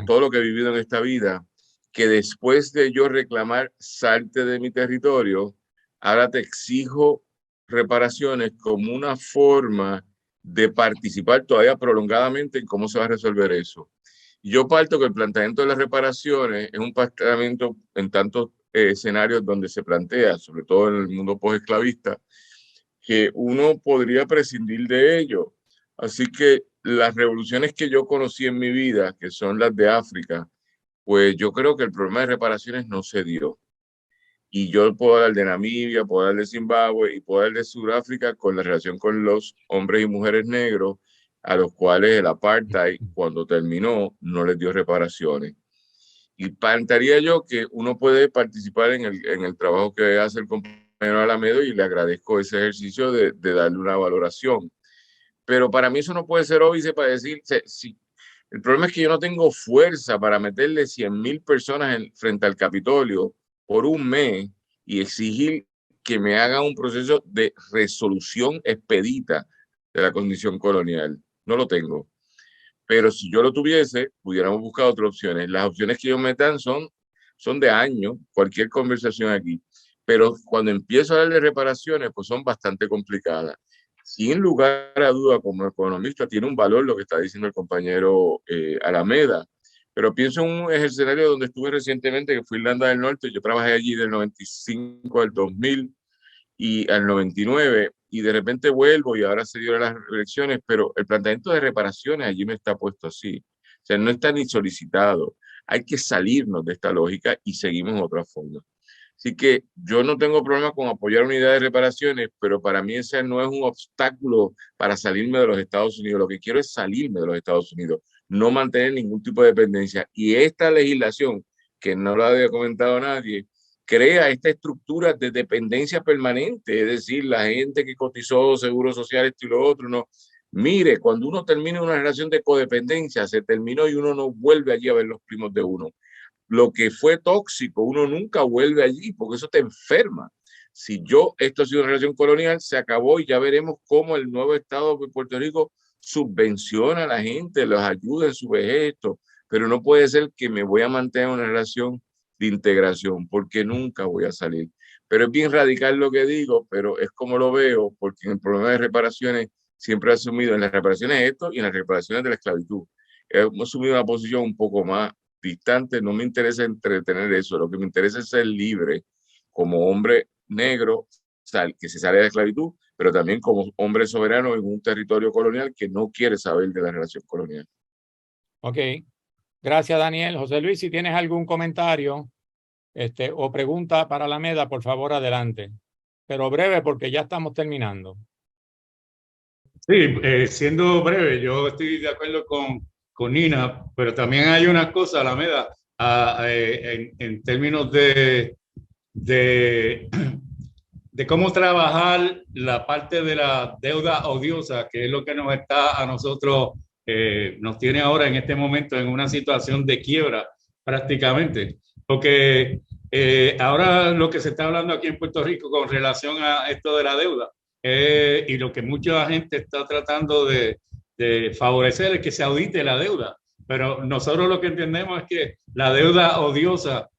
todo lo que he vivido en esta vida, que después de yo reclamar salte de mi territorio, ahora te exijo reparaciones como una forma de participar todavía prolongadamente en cómo se va a resolver eso. Yo parto que el planteamiento de las reparaciones es un planteamiento en tantos escenarios donde se plantea, sobre todo en el mundo posesclavista, que uno podría prescindir de ello. Así que las revoluciones que yo conocí en mi vida, que son las de África, pues yo creo que el problema de reparaciones no se dio. Y yo puedo hablar de Namibia, puedo hablar de Zimbabue y puedo hablar de Sudáfrica con la relación con los hombres y mujeres negros a los cuales el apartheid, cuando terminó, no les dio reparaciones. Y plantearía yo que uno puede participar en el trabajo que hace el compañero Alamedo y le agradezco ese ejercicio de darle una valoración. Pero para mí eso no puede ser óbice para decir, si, el problema es que yo no tengo fuerza para meterle 100,000 personas frente al Capitolio por un mes y exigir que me hagan un proceso de resolución expedita de la condición colonial. No lo tengo. Pero si yo lo tuviese, pudiéramos buscar otras opciones. Las opciones que ellos me dan son de años, cualquier conversación aquí. Pero cuando empiezo a hablar de reparaciones, pues son bastante complicadas. Sin lugar a duda, como economista, tiene un valor lo que está diciendo el compañero Alameda. Pero pienso en un escenario donde estuve recientemente, que fue Irlanda del Norte. Yo trabajé allí del 95 al 2000 y al 99, y de repente vuelvo y ahora se dieron las elecciones, pero el planteamiento de reparaciones allí me está puesto así. O sea, no está ni solicitado. Hay que salirnos de esta lógica y seguimos otra forma. Así que yo no tengo problema con apoyar una idea de reparaciones, pero para mí ese no es un obstáculo para salirme de los Estados Unidos. Lo que quiero es salirme de los Estados Unidos, no mantener ningún tipo de dependencia. Y esta legislación, que no lo había comentado nadie, crea esta estructura de dependencia permanente, es decir, la gente que cotizó seguro social, esto y lo otro, no. Mire, cuando uno termina una relación de codependencia, se terminó y uno no vuelve allí a ver los primos de uno. Lo que fue tóxico, uno nunca vuelve allí porque eso te enferma. Si esto ha sido una relación colonial, se acabó y ya veremos cómo el nuevo Estado de Puerto Rico subvenciona a la gente, los ayuda en su vejez, pero no puede ser que me voy a mantener una relación de integración, porque nunca voy a salir. Pero es bien radical lo que digo, pero es como lo veo, porque en el problema de reparaciones siempre he asumido en las reparaciones esto y en las reparaciones de la esclavitud. Hemos asumido una posición un poco más distante, no me interesa entretener eso, lo que me interesa es ser libre como hombre negro que se sale de la esclavitud, pero también como hombre soberano en un territorio colonial que no quiere saber de la relación colonial. Ok. Gracias, Daniel. José Luis, si tienes algún comentario o pregunta para Alameda, por favor, adelante. Pero breve porque ya estamos terminando. Sí, siendo breve, yo estoy de acuerdo con Nina, pero también hay unas cosas, Alameda, en términos de cómo trabajar la parte de la deuda odiosa, que es lo que nos está a nosotros, nos tiene ahora en este momento en una situación de quiebra prácticamente. Porque ahora lo que se está hablando aquí en Puerto Rico con relación a esto de la deuda y lo que mucha gente está tratando de favorecer es que se audite la deuda. Pero nosotros lo que entendemos es que la deuda odiosa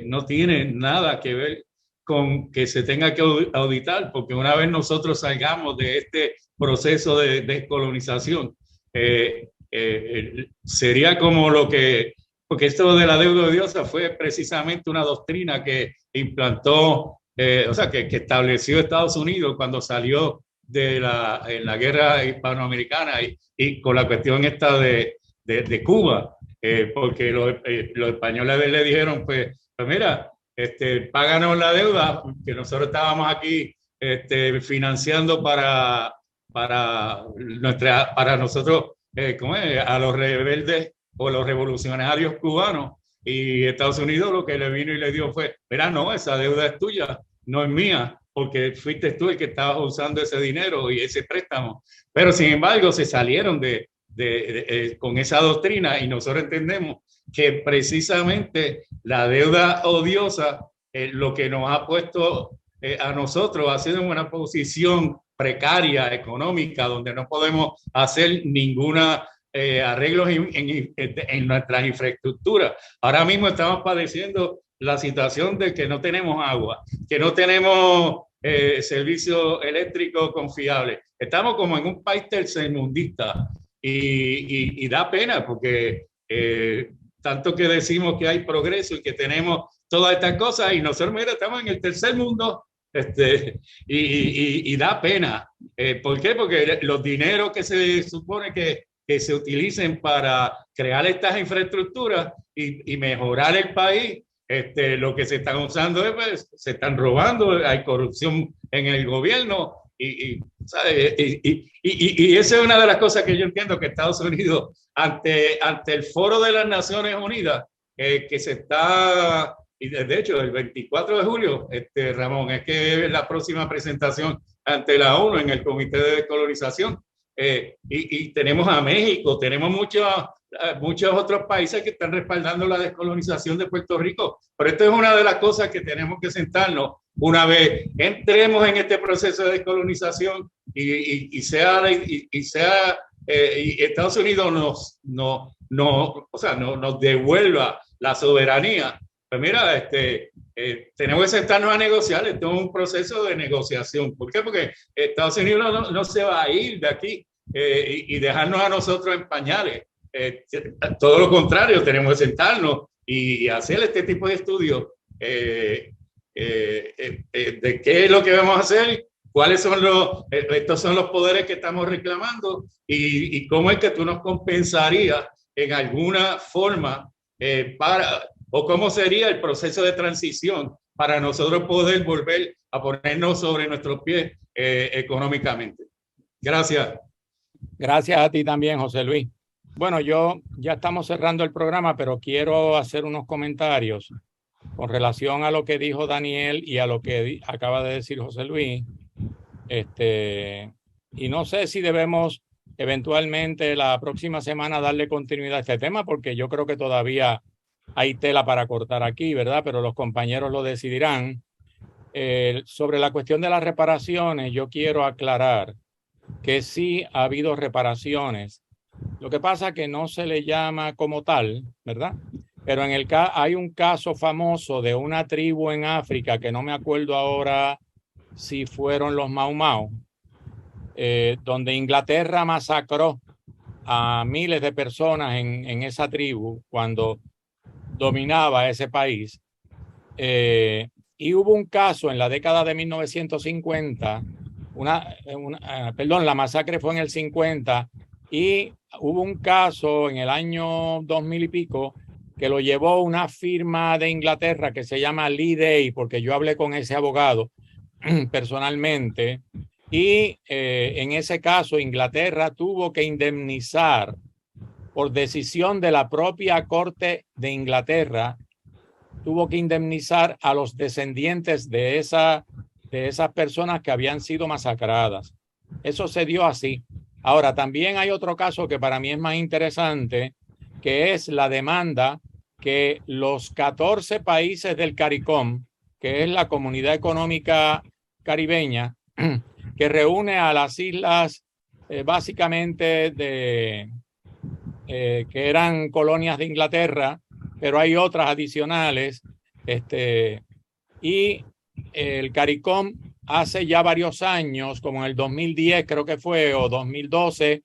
no tiene nada que ver con que se tenga que auditar, porque una vez nosotros salgamos de este proceso de descolonización, sería como lo que, porque esto de la deuda odiosa fue precisamente una doctrina que implantó, o sea, que estableció Estados Unidos cuando salió de la guerra hispanoamericana y con la cuestión esta de Cuba, porque los españoles le dijeron, pues mira, páganos la deuda que nosotros estábamos aquí financiando para nosotros, a los rebeldes o los revolucionarios cubanos. Y Estados Unidos lo que le vino y le dio fue, mira, no, esa deuda es tuya, no es mía, porque fuiste tú el que estabas usando ese dinero y ese préstamo. Pero sin embargo se salieron con esa doctrina y nosotros entendemos que precisamente la deuda odiosa lo que nos ha puesto a nosotros ha sido en una posición precaria económica donde no podemos hacer ninguna arreglos en nuestras infraestructuras. Ahora mismo estamos padeciendo la situación de que no tenemos agua, que no tenemos servicio eléctrico confiable. Estamos como en un país tercermundista y da pena porque tanto que decimos que hay progreso y que tenemos todas estas cosas y nosotros, mira, estamos en el tercer mundo y da pena. ¿Por qué? Porque los dineros que se supone que se utilicen para crear estas infraestructuras y mejorar el país, lo que se están usando es, pues, se están robando, hay corrupción en el gobierno ¿sabes? Y esa es una de las cosas que yo entiendo que Estados Unidos, ante el Foro de las Naciones Unidas, que se está, y de hecho el 24 de julio, Ramón, es que es la próxima presentación ante la ONU en el Comité de Descolonización, y tenemos a México, tenemos muchos otros países que están respaldando la descolonización de Puerto Rico, pero esto es una de las cosas que tenemos que sentarnos una vez entremos en este proceso de descolonización y Estados Unidos nos devuelva la soberanía. Pues mira, tenemos que sentarnos a negociar. Esto es un proceso de negociación. ¿Por qué? Porque Estados Unidos no se va a ir de aquí y dejarnos a nosotros en pañales. Todo lo contrario, tenemos que sentarnos y hacer este tipo de estudios de qué es lo que vamos a hacer, cuáles son estos son los poderes que estamos reclamando y cómo es que tú nos compensarías en alguna forma o cómo sería el proceso de transición para nosotros poder volver a ponernos sobre nuestros pies económicamente. Gracias. Gracias a ti también, José Luis. Bueno, ya estamos cerrando el programa, pero quiero hacer unos comentarios con relación a lo que dijo Daniel y a lo que acaba de decir José Luis. Y no sé si debemos eventualmente la próxima semana darle continuidad a este tema, porque yo creo que todavía hay tela para cortar aquí, ¿verdad? Pero los compañeros lo decidirán. Sobre la cuestión de las reparaciones, yo quiero aclarar que sí ha habido reparaciones. Lo que pasa es que no se le llama como tal, ¿verdad? Pero hay un caso famoso de una tribu en África, que no me acuerdo ahora si fueron los Mau Mau, donde Inglaterra masacró a miles de personas en esa tribu cuando dominaba ese país. Y hubo un caso en la década de 1950, la masacre fue en el 50, y hubo un caso en el año 2000 y pico que lo llevó una firma de Inglaterra que se llama Lee Day, porque yo hablé con ese abogado personalmente, y en ese caso Inglaterra tuvo que indemnizar por decisión de la propia Corte de Inglaterra, tuvo que indemnizar a los descendientes de esas personas que habían sido masacradas. Eso se dio así. Ahora, también hay otro caso que para mí es más interesante, que es la demanda que los 14 países del CARICOM, que es la Comunidad Económica Caribeña, que reúne a las islas básicamente que eran colonias de Inglaterra, pero hay otras adicionales, y el CARICOM hace ya varios años, como en el 2010 creo que fue, o 2012,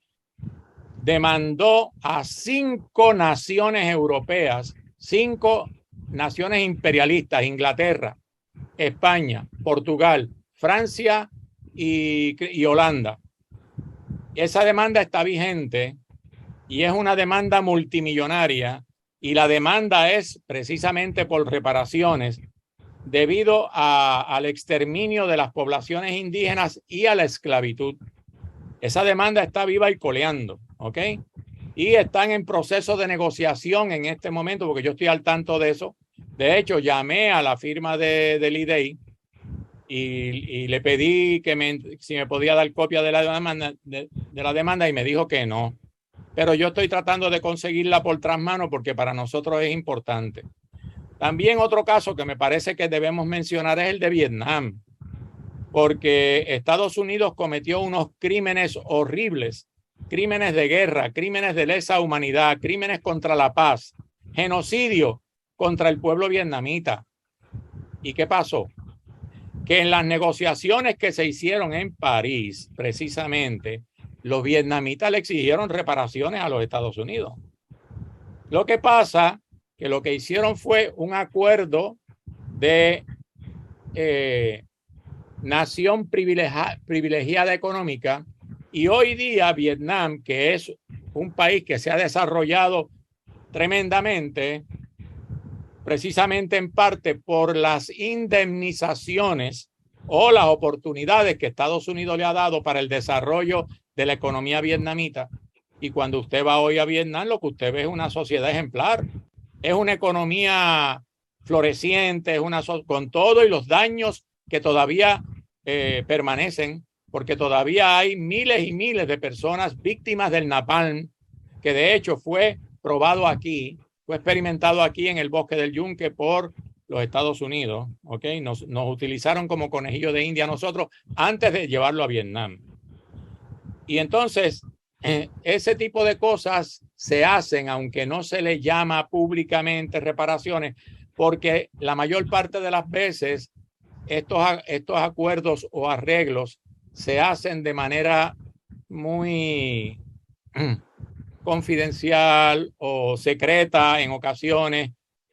demandó a 5 naciones europeas, 5 naciones imperialistas: Inglaterra, España, Portugal, Francia y Holanda. Esa demanda está vigente y es una demanda multimillonaria, y la demanda es precisamente por reparaciones debido al exterminio de las poblaciones indígenas y a la esclavitud. Esa demanda está viva y coleando, ¿ok? Y están en proceso de negociación en este momento, porque yo estoy al tanto de eso. De hecho, llamé a la firma de Lee Day y le pedí si me podía dar copia de la demanda y me dijo que no. Pero yo estoy tratando de conseguirla por trasmano porque para nosotros es importante. También otro caso que me parece que debemos mencionar es el de Vietnam, porque Estados Unidos cometió unos crímenes horribles, crímenes de guerra, crímenes de lesa humanidad, crímenes contra la paz, genocidio contra el pueblo vietnamita. ¿Y qué pasó? Que en las negociaciones que se hicieron en París, precisamente, los vietnamitas le exigieron reparaciones a los Estados Unidos. Lo que pasa que lo que hicieron fue un acuerdo de nación privilegiada económica, y hoy día Vietnam, que es un país que se ha desarrollado tremendamente, precisamente en parte por las indemnizaciones o las oportunidades que Estados Unidos le ha dado para el desarrollo de la economía vietnamita. Y cuando usted va hoy a Vietnam, lo que usted ve es una sociedad ejemplar. Es una economía floreciente, con todo y los daños que todavía permanecen, porque todavía hay miles y miles de personas víctimas del napalm, que de hecho fue probado aquí, fue experimentado aquí en el bosque del Yunque por los Estados Unidos, ¿ok? Nos utilizaron como conejillo de India nosotros antes de llevarlo a Vietnam. Y entonces, ese tipo de cosas se hacen, aunque no se les llama públicamente reparaciones, porque la mayor parte de las veces estos acuerdos o arreglos se hacen de manera muy confidencial o secreta en ocasiones,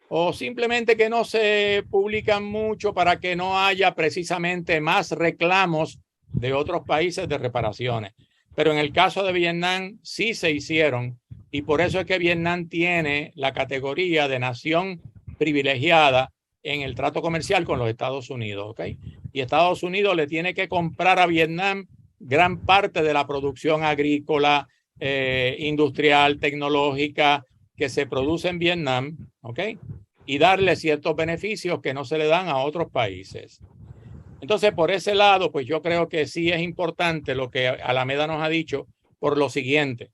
o simplemente que no se publican mucho para que no haya precisamente más reclamos de otros países de reparaciones. Pero en el caso de Vietnam sí se hicieron, y por eso es que Vietnam tiene la categoría de nación privilegiada en el trato comercial con los Estados Unidos, ¿ok? Y Estados Unidos le tiene que comprar a Vietnam gran parte de la producción agrícola, industrial, tecnológica que se produce en Vietnam, ¿ok? Y darle ciertos beneficios que no se le dan a otros países. Entonces, por ese lado, pues yo creo que sí es importante lo que Alameda nos ha dicho por lo siguiente.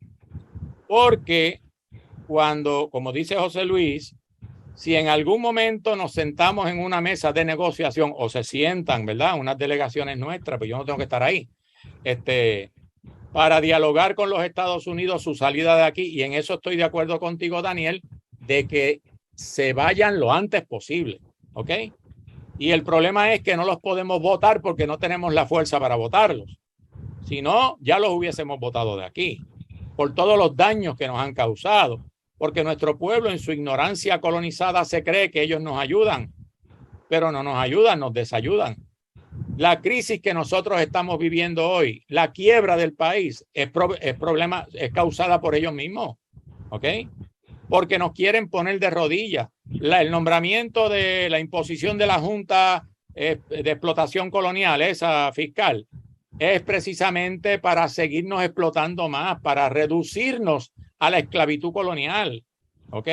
Porque cuando, como dice José Luis, si en algún momento nos sentamos en una mesa de negociación o se sientan, ¿verdad? Unas delegaciones nuestras, pues yo no tengo que estar ahí, para dialogar con los Estados Unidos su salida de aquí, y en eso estoy de acuerdo contigo, Daniel, de que se vayan lo antes posible, ¿ok? Y el problema es que no los podemos votar porque no tenemos la fuerza para votarlos. Si no, ya los hubiésemos votado de aquí, por todos los daños que nos han causado, porque nuestro pueblo en su ignorancia colonizada se cree que ellos nos ayudan, pero no nos ayudan, nos desayudan. La crisis que nosotros estamos viviendo hoy, la quiebra del país, es causada por ellos mismos, ¿ok? Porque nos quieren poner de rodillas. El nombramiento de la imposición de la Junta de Explotación Colonial, esa fiscal, es precisamente para seguirnos explotando más, para reducirnos a la esclavitud colonial, ¿ok?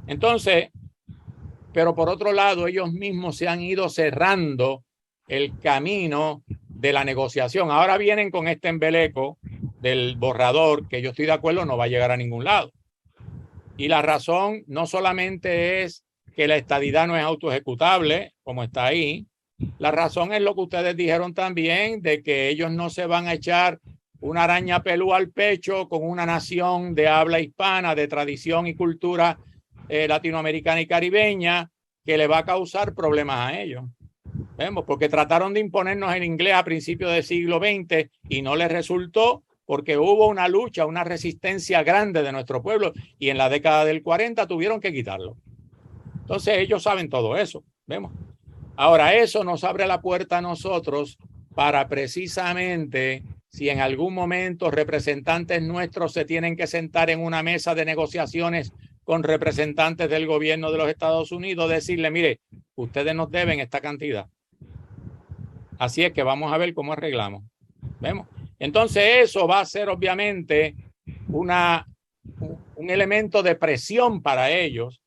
Entonces, pero por otro lado, ellos mismos se han ido cerrando el camino de la negociación. Ahora vienen con este embeleco del borrador, que yo estoy de acuerdo, no va a llegar a ningún lado. Y la razón no solamente es que la estadidad no es autoejecutable, como está ahí. La razón es lo que ustedes dijeron también, de que ellos no se van a echar una araña pelúa al pecho con una nación de habla hispana, de tradición y cultura latinoamericana y caribeña, que le va a causar problemas a ellos. Vemos, porque trataron de imponernos el inglés a principios del siglo XX y no les resultó, porque hubo una lucha, una resistencia grande de nuestro pueblo, y en la década del 40 tuvieron que quitarlo. Entonces ellos saben todo eso, vemos. Ahora, eso nos abre la puerta a nosotros para precisamente, si en algún momento representantes nuestros se tienen que sentar en una mesa de negociaciones con representantes del gobierno de los Estados Unidos, decirle, mire, ustedes nos deben esta cantidad. Así es que vamos a ver cómo arreglamos. ¿Vemos? Entonces eso va a ser obviamente un elemento de presión para ellos,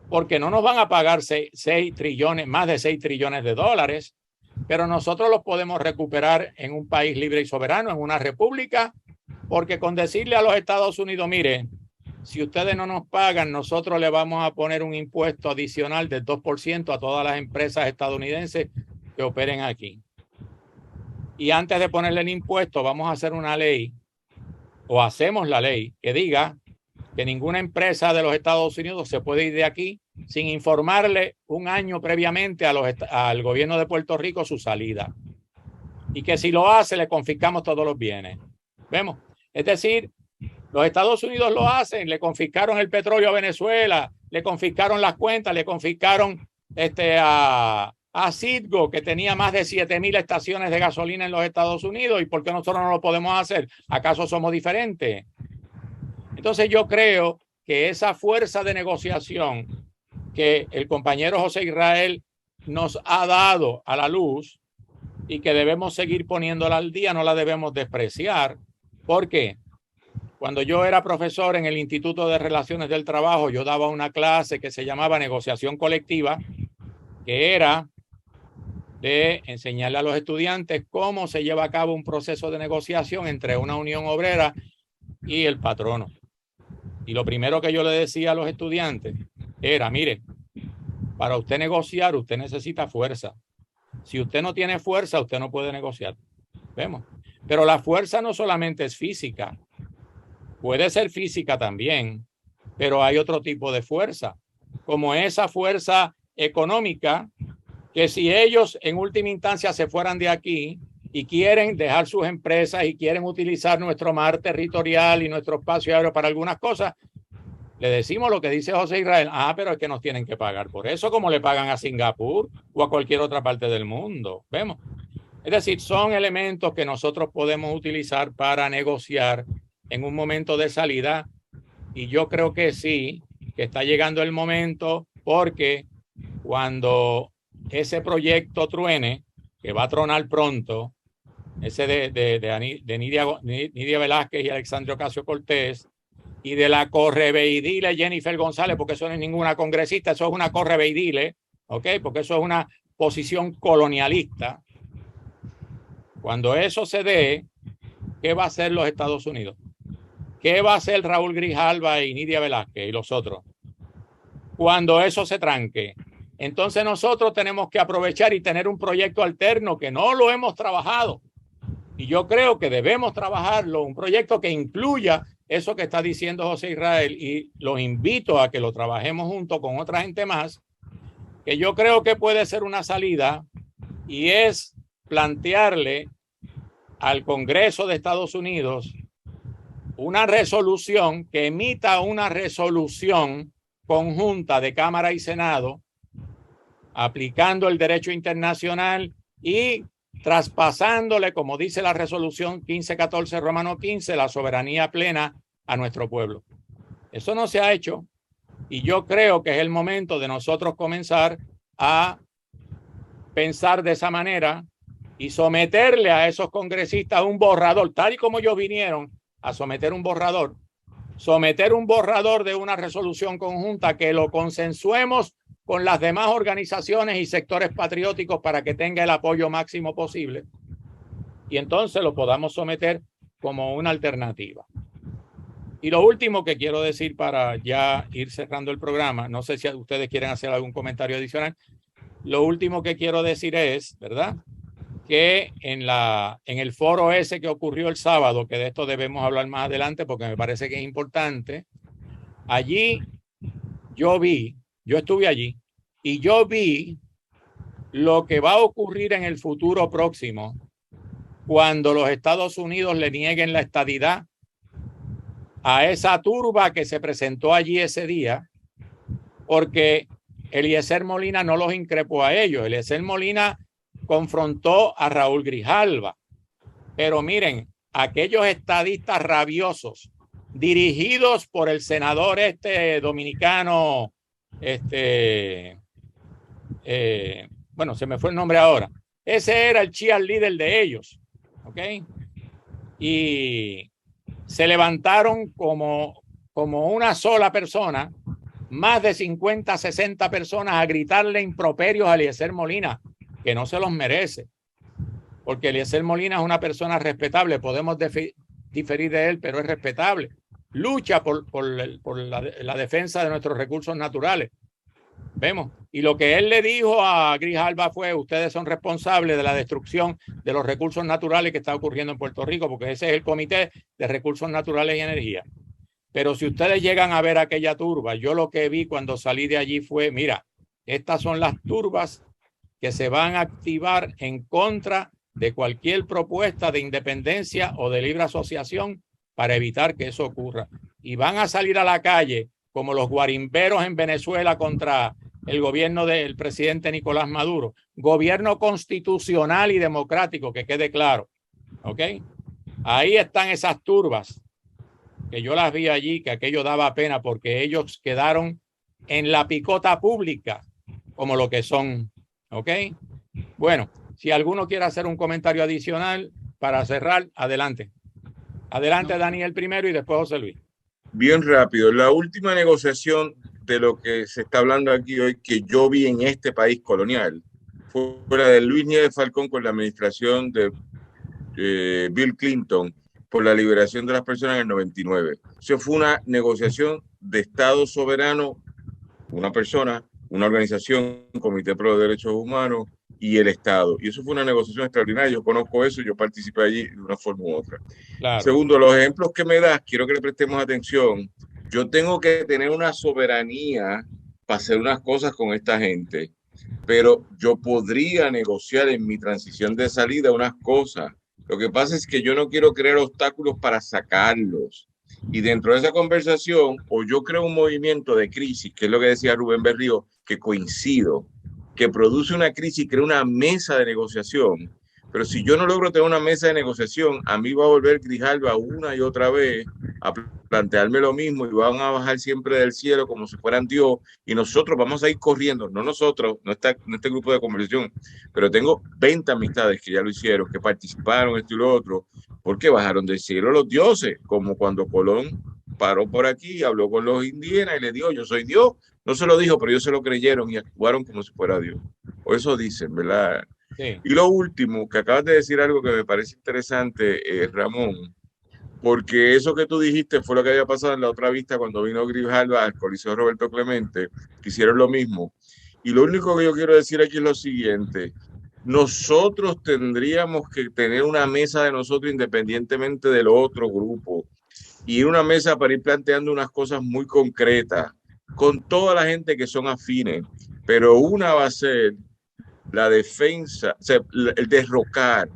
porque no nos van a pagar 6 trillones, más de 6 trillones de dólares, pero nosotros los podemos recuperar en un país libre y soberano, en una república, porque con decirle a los Estados Unidos, mire, si ustedes no nos pagan, nosotros le vamos a poner un impuesto adicional del 2% a todas las empresas estadounidenses que operen aquí. Y antes de ponerle el impuesto, vamos a hacer una ley, o hacemos la ley, que diga que ninguna empresa de los Estados Unidos se puede ir de aquí sin informarle un año previamente al gobierno de Puerto Rico su salida. Y que si lo hace, le confiscamos todos los bienes. ¿Vemos? Es decir, los Estados Unidos lo hacen, le confiscaron el petróleo a Venezuela, le confiscaron las cuentas, le confiscaron a Citgo, que tenía más de 7,000 estaciones de gasolina en los Estados Unidos. ¿Y por qué nosotros no lo podemos hacer? ¿Acaso somos diferentes? Entonces yo creo que esa fuerza de negociación que el compañero José Israel nos ha dado a la luz y que debemos seguir poniéndola al día, no la debemos despreciar. ¿Por qué? Cuando yo era profesor en el Instituto de Relaciones del Trabajo, yo daba una clase que se llamaba negociación colectiva, que era de enseñarle a los estudiantes cómo se lleva a cabo un proceso de negociación entre una unión obrera y el patrono. Y lo primero que yo le decía a los estudiantes era, mire, para usted negociar, usted necesita fuerza. Si usted no tiene fuerza, usted no puede negociar. ¿Vemos? Pero la fuerza no solamente es física, puede ser física también, pero hay otro tipo de fuerza, como esa fuerza económica, que si ellos en última instancia se fueran de aquí y quieren dejar sus empresas y quieren utilizar nuestro mar territorial y nuestro espacio aéreo para algunas cosas, le decimos lo que dice José Israel, pero es que nos tienen que pagar por eso, como le pagan a Singapur o a cualquier otra parte del mundo. ¿Vemos? Es decir, son elementos que nosotros podemos utilizar para negociar en un momento de salida, y yo creo que sí, que está llegando el momento, porque cuando ese proyecto truene, que va a tronar pronto, ese de Nidia Velázquez y Alexandria Ocasio-Cortez, y de la correveidile Jennifer González, porque eso no es ninguna congresista, eso es una correveidile, ¿ok? Porque eso es una posición colonialista. Cuando eso se dé, ¿qué va a hacer los Estados Unidos? ¿Qué va a hacer Raúl Grijalva y Nidia Velázquez y los otros? Cuando eso se tranque, entonces nosotros tenemos que aprovechar y tener un proyecto alterno que no lo hemos trabajado. Y yo creo que debemos trabajarlo, un proyecto que incluya eso que está diciendo José Israel, y los invito a que lo trabajemos junto con otra gente más, que yo creo que puede ser una salida, y es plantearle al Congreso de Estados Unidos una resolución, que emita una resolución conjunta de Cámara y Senado, aplicando el derecho internacional y traspasándole, como dice la resolución 1514 Romano 15, la soberanía plena a nuestro pueblo. Eso no se ha hecho, y yo creo que es el momento de nosotros comenzar a pensar de esa manera y someterle a esos congresistas un borrador, tal y como ellos vinieron a someter un borrador de una resolución conjunta, que lo consensuemos con las demás organizaciones y sectores patrióticos para que tenga el apoyo máximo posible, y entonces lo podamos someter como una alternativa. Y lo último que quiero decir para ya ir cerrando el programa, no sé si ustedes quieren hacer algún comentario adicional, lo último que quiero decir es, ¿verdad?, que en el foro ese que ocurrió el sábado, que de esto debemos hablar más adelante porque me parece que es importante, allí yo estuve allí y yo vi lo que va a ocurrir en el futuro próximo cuando los Estados Unidos le nieguen la estadidad a esa turba que se presentó allí ese día, porque Eliezer Molina no los increpó a ellos. Eliezer Molina confrontó a Raúl Grijalva, pero miren, aquellos estadistas rabiosos dirigidos por el senador dominicano, bueno, se me fue el nombre ahora, ese era el cheerleader de ellos, ¿ok? Y se levantaron como una sola persona, más de 50, 60 personas, a gritarle improperios a Eliezer Molina, que no se los merece, porque Eliezer Molina es una persona respetable, podemos diferir de él, pero es respetable, lucha por la defensa de nuestros recursos naturales. Vemos, y lo que él le dijo a Grijalva fue: ustedes son responsables de la destrucción de los recursos naturales que está ocurriendo en Puerto Rico, porque ese es el Comité de Recursos Naturales y Energía. Pero si ustedes llegan a ver aquella turba, yo lo que vi cuando salí de allí fue, mira, estas son las turbas que se van a activar en contra de cualquier propuesta de independencia o de libre asociación para evitar que eso ocurra. Y van a salir a la calle como los guarimberos en Venezuela contra el gobierno del presidente Nicolás Maduro. Gobierno constitucional y democrático, que quede claro. ¿Ok? Ahí están esas turbas, que yo las vi allí, que aquello daba pena, porque ellos quedaron en la picota pública como lo que son. ¿Ok? Bueno, Si alguno quiere hacer un comentario adicional para cerrar, adelante. Adelante, Daniel primero y después José Luis. Bien rápido, la última negociación de lo que se está hablando aquí hoy que yo vi en este país colonial fue la de Luis Nieves Falcón con la administración de Bill Clinton por la liberación de las personas en el 99. Eso fue una negociación de Estado soberano, una persona, una organización, un Comité Pro de Derechos Humanos y el Estado. Y eso fue una negociación extraordinaria. Yo conozco eso, yo participé allí de una forma u otra. Claro. Segundo, los ejemplos que me das, quiero que le prestemos atención. Yo tengo que tener una soberanía para hacer unas cosas con esta gente, pero yo podría negociar en mi transición de salida unas cosas. Lo que pasa es que yo no quiero crear obstáculos para sacarlos. Y dentro de esa conversación, o yo creo un movimiento de crisis, que es lo que decía Rubén Berrío, que coincido, que produce una crisis y crea una mesa de negociación. Pero si yo no logro tener una mesa de negociación, a mí va a volver Grijalva una y otra vez a plantearme lo mismo y van a bajar siempre del cielo como si fueran Dios y nosotros vamos a ir corriendo, no nosotros, no este grupo de conversación, pero tengo 20 amistades que ya lo hicieron, que participaron, esto y lo otro, porque bajaron del cielo los dioses, como cuando Colón paró por aquí y habló con los indígenas y le dijo, yo soy Dios. No se lo dijo, pero ellos se lo creyeron y actuaron como si fuera Dios. O eso dicen, ¿verdad? Sí. Y lo último, que acabas de decir algo que me parece interesante, Ramón, porque eso que tú dijiste fue lo que había pasado en la otra vista cuando vino Grijalva al Coliseo Roberto Clemente, que hicieron lo mismo. Y lo único que yo quiero decir aquí es lo siguiente, nosotros tendríamos que tener una mesa de nosotros independientemente del otro grupo y una mesa para ir planteando unas cosas muy concretas con toda la gente que son afines, pero una va a ser la defensa, o sea, el derrocar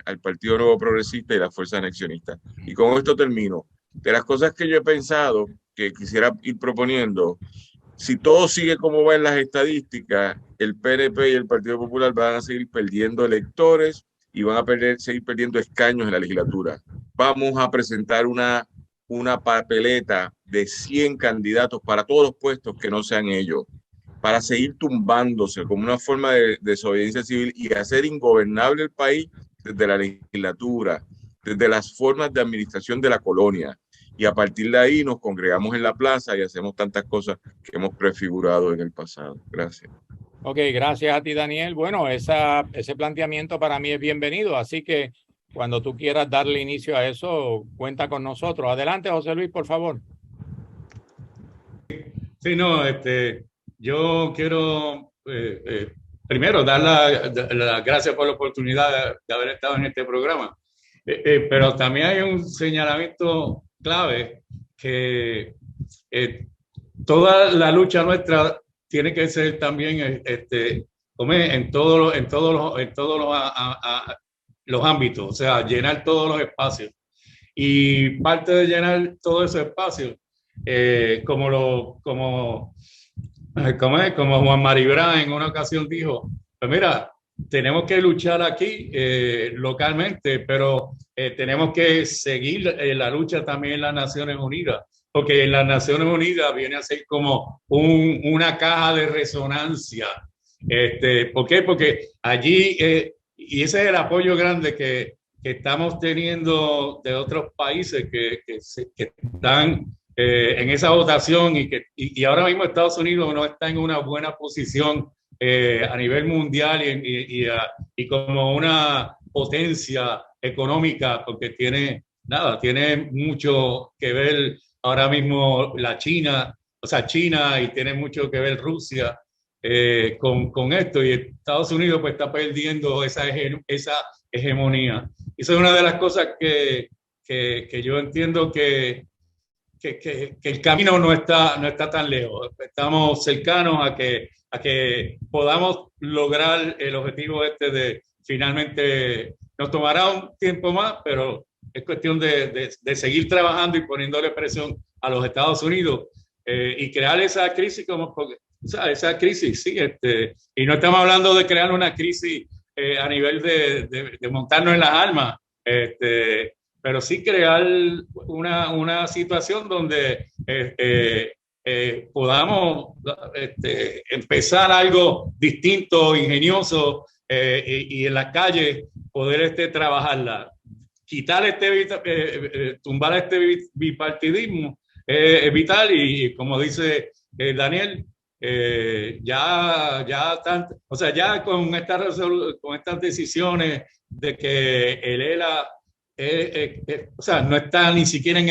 al Partido Nuevo Progresista y las fuerzas anexionistas. Y con esto termino. De las cosas que yo he pensado, que quisiera ir proponiendo, si todo sigue como va en las estadísticas, el PNP y el Partido Popular van a seguir perdiendo electores y van a seguir perdiendo escaños en la legislatura. Vamos a presentar una papeleta de 100 candidatos para todos los puestos que no sean ellos, para seguir tumbándose como una forma de desobediencia civil y hacer ingobernable el país desde la legislatura, desde las formas de administración de la colonia. Y a partir de ahí nos congregamos en la plaza y hacemos tantas cosas que hemos prefigurado en el pasado. Gracias. Ok, gracias a ti, Daniel. Bueno, ese planteamiento para mí es bienvenido, así que cuando tú quieras darle inicio a eso, cuenta con nosotros. Adelante, José Luis, por favor. Sí, no, yo quiero primero dar las gracias por la oportunidad de haber estado en este programa, pero también hay un señalamiento clave que toda la lucha nuestra tiene que ser también en todos los ámbitos, o sea, llenar todos los espacios. Y parte de llenar todos esos espacios, como Juan Maribrán en una ocasión dijo, pues mira, tenemos que luchar aquí localmente, pero tenemos que seguir la lucha también en las Naciones Unidas, porque en las Naciones Unidas viene a ser como una caja de resonancia. ¿Por qué? Porque allí, y ese es el apoyo grande que estamos teniendo de otros países que están en esa votación y ahora mismo Estados Unidos no está en una buena posición a nivel mundial y como una potencia económica, porque tiene mucho que ver ahora mismo China y tiene mucho que ver Rusia con esto, y Estados Unidos pues está perdiendo esa hegemonía. Esa es una de las cosas que yo entiendo que el camino no está tan lejos. Estamos cercanos a que podamos lograr el objetivo de finalmente, nos tomará un tiempo más, pero es cuestión de seguir trabajando y poniéndole presión a los Estados Unidos y crear esa crisis esa crisis, sí, y no estamos hablando de crear una crisis a nivel de montarnos en las armas, pero sí crear una situación donde podamos empezar algo distinto, ingenioso, y en las calles poder trabajarla. Quitar tumbar este bipartidismo es vital y como dice Daniel, ya con estas decisiones de que el ELA no está ni siquiera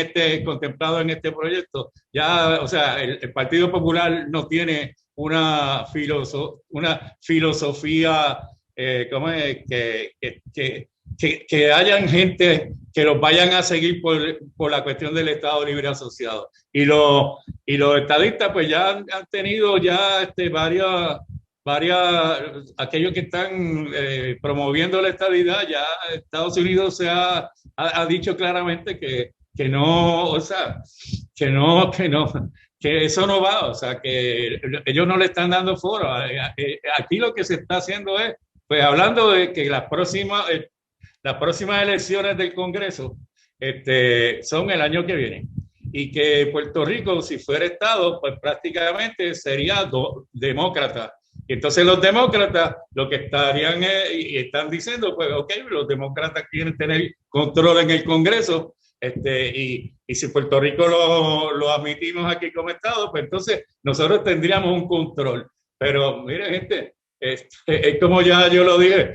contemplado en este proyecto, ya, el Partido Popular no tiene una filosofía que hayan gente que los vayan a seguir por la cuestión del Estado Libre Asociado. Y los estadistas pues ya han tenido aquellos que están promoviendo la estadidad, ya Estados Unidos ha dicho claramente que eso no va, que ellos no le están dando foro. Aquí lo que se está haciendo es, pues hablando de que las próximas elecciones del Congreso son el año que viene y que Puerto Rico, si fuera Estado, pues prácticamente sería demócrata. Y entonces los demócratas lo que estarían y están diciendo, pues ok, los demócratas quieren tener control en el Congreso, y si Puerto Rico lo admitimos aquí como Estado, pues entonces nosotros tendríamos un control. Pero miren, gente, es como ya yo lo dije,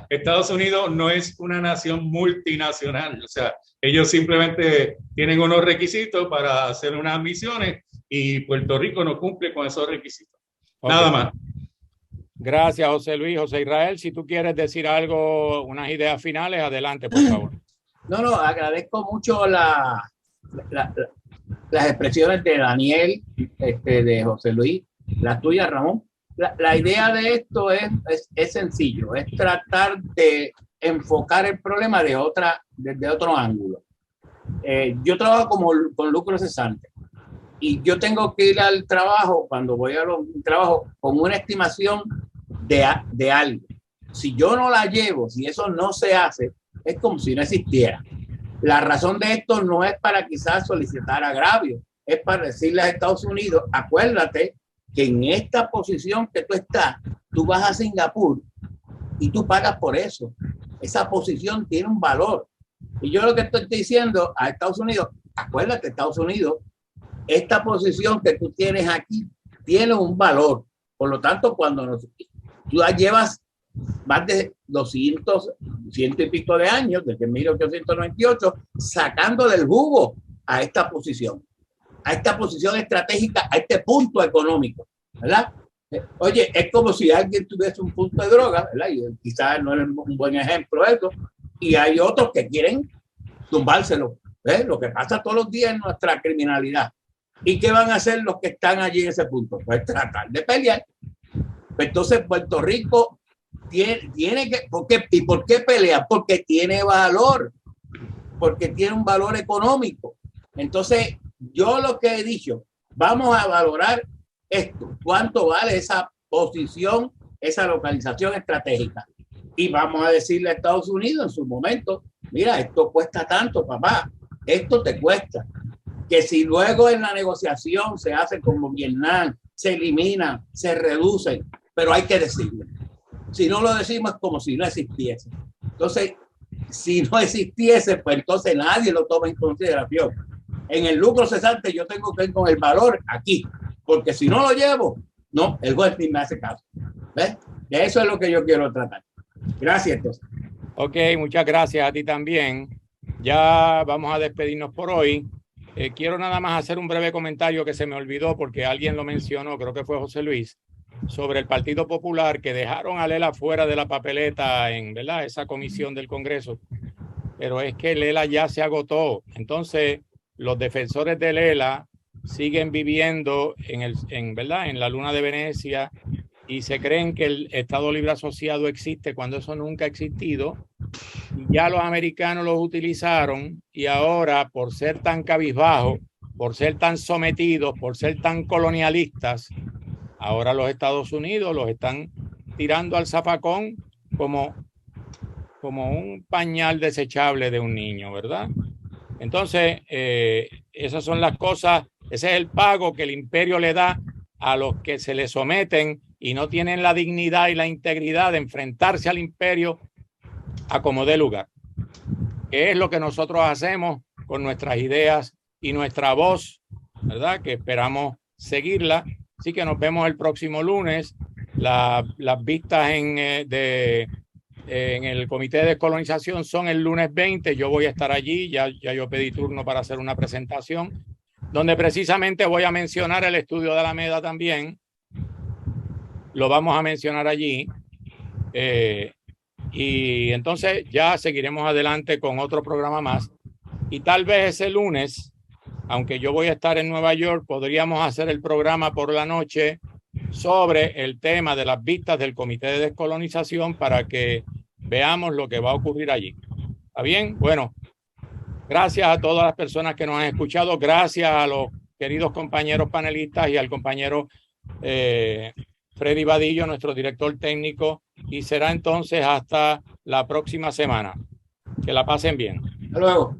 Estados Unidos no es una nación multinacional, ellos simplemente tienen unos requisitos para hacer unas misiones y Puerto Rico no cumple con esos requisitos. Okay. Nada más. Gracias, José Luis. José Israel, si tú quieres decir algo, unas ideas finales, adelante, por favor. No, agradezco mucho las expresiones de Daniel, de José Luis, las tuyas, Ramón. La idea de esto es sencillo, es tratar de enfocar el problema desde otro ángulo. Yo trabajo con lucro cesante y yo tengo que ir al trabajo, cuando voy a los trabajos, con una estimación de algo. Si yo no la llevo, si eso no se hace, es como si no existiera. La razón de esto no es para quizás solicitar agravio, es para decirle a Estados Unidos, acuérdate que en esta posición que tú estás, tú vas a Singapur y tú pagas por eso. Esa posición tiene un valor. Y yo lo que estoy diciendo a Estados Unidos, acuérdate, Estados Unidos, esta posición que tú tienes aquí tiene un valor. Por lo tanto, cuando tú la llevas más de 200 y pico de años, desde 1898, sacando del jugo a esta posición estratégica, a este punto económico, ¿verdad? Oye, es como si alguien tuviese un punto de droga, ¿verdad? Y quizás no es un buen ejemplo eso, y hay otros que quieren tumbárselo, ¿ves? Lo que pasa todos los días en nuestra criminalidad. ¿Y qué van a hacer los que están allí en ese punto? Pues tratar de pelear. Entonces Puerto Rico tiene que, ¿por qué pelea? Porque tiene valor, porque tiene un valor económico. Entonces, yo lo que he dicho, vamos a valorar esto, cuánto vale esa posición, esa localización estratégica. Y vamos a decirle a Estados Unidos en su momento, mira, esto cuesta tanto, papá, esto te cuesta. Que si luego en la negociación se hace como Vietnam, se elimina, se reduce, pero hay que decirlo. Si no lo decimos, es como si no existiese. Entonces, si no existiese, pues entonces nadie lo toma en consideración. En el lucro cesante yo tengo que ir con el valor aquí, porque si no lo llevo, no, el juez ni me hace caso. ¿Ves? Eso es lo que yo quiero tratar. Gracias, entonces. Ok, muchas gracias a ti también. Ya vamos a despedirnos por hoy. Quiero nada más hacer un breve comentario que se me olvidó porque alguien lo mencionó, creo que fue José Luis, sobre el Partido Popular, que dejaron a Lela fuera de la papeleta en, ¿verdad?, esa comisión del Congreso. Pero es que Lela ya se agotó. Entonces, los defensores de Lela siguen viviendo ¿verdad?, en la luna de Venecia y se creen que el Estado Libre Asociado existe cuando eso nunca ha existido. Ya los americanos los utilizaron y ahora, por ser tan cabizbajos, por ser tan sometidos, por ser tan colonialistas, ahora los Estados Unidos los están tirando al zafacón como un pañal desechable de un niño, ¿verdad? Entonces, esas son las cosas, ese es el pago que el imperio le da a los que se le someten y no tienen la dignidad y la integridad de enfrentarse al imperio a como dé lugar, que es lo que nosotros hacemos con nuestras ideas y nuestra voz, ¿verdad? Que esperamos seguirla. Así que nos vemos el próximo lunes. Las vistas en el Comité de Descolonización son el lunes 20. Yo voy a estar allí. Ya yo pedí turno para hacer una presentación, donde precisamente voy a mencionar el estudio de Alameda también. Lo vamos a mencionar allí. Y entonces ya seguiremos adelante con otro programa más. Y tal vez ese lunes, aunque yo voy a estar en Nueva York, podríamos hacer el programa por la noche sobre el tema de las vistas del Comité de Descolonización para que veamos lo que va a ocurrir allí. ¿Está bien? Bueno, gracias a todas las personas que nos han escuchado. Gracias a los queridos compañeros panelistas y al compañero Freddy Vadillo, nuestro director técnico. Y será entonces hasta la próxima semana. Que la pasen bien. Hasta luego.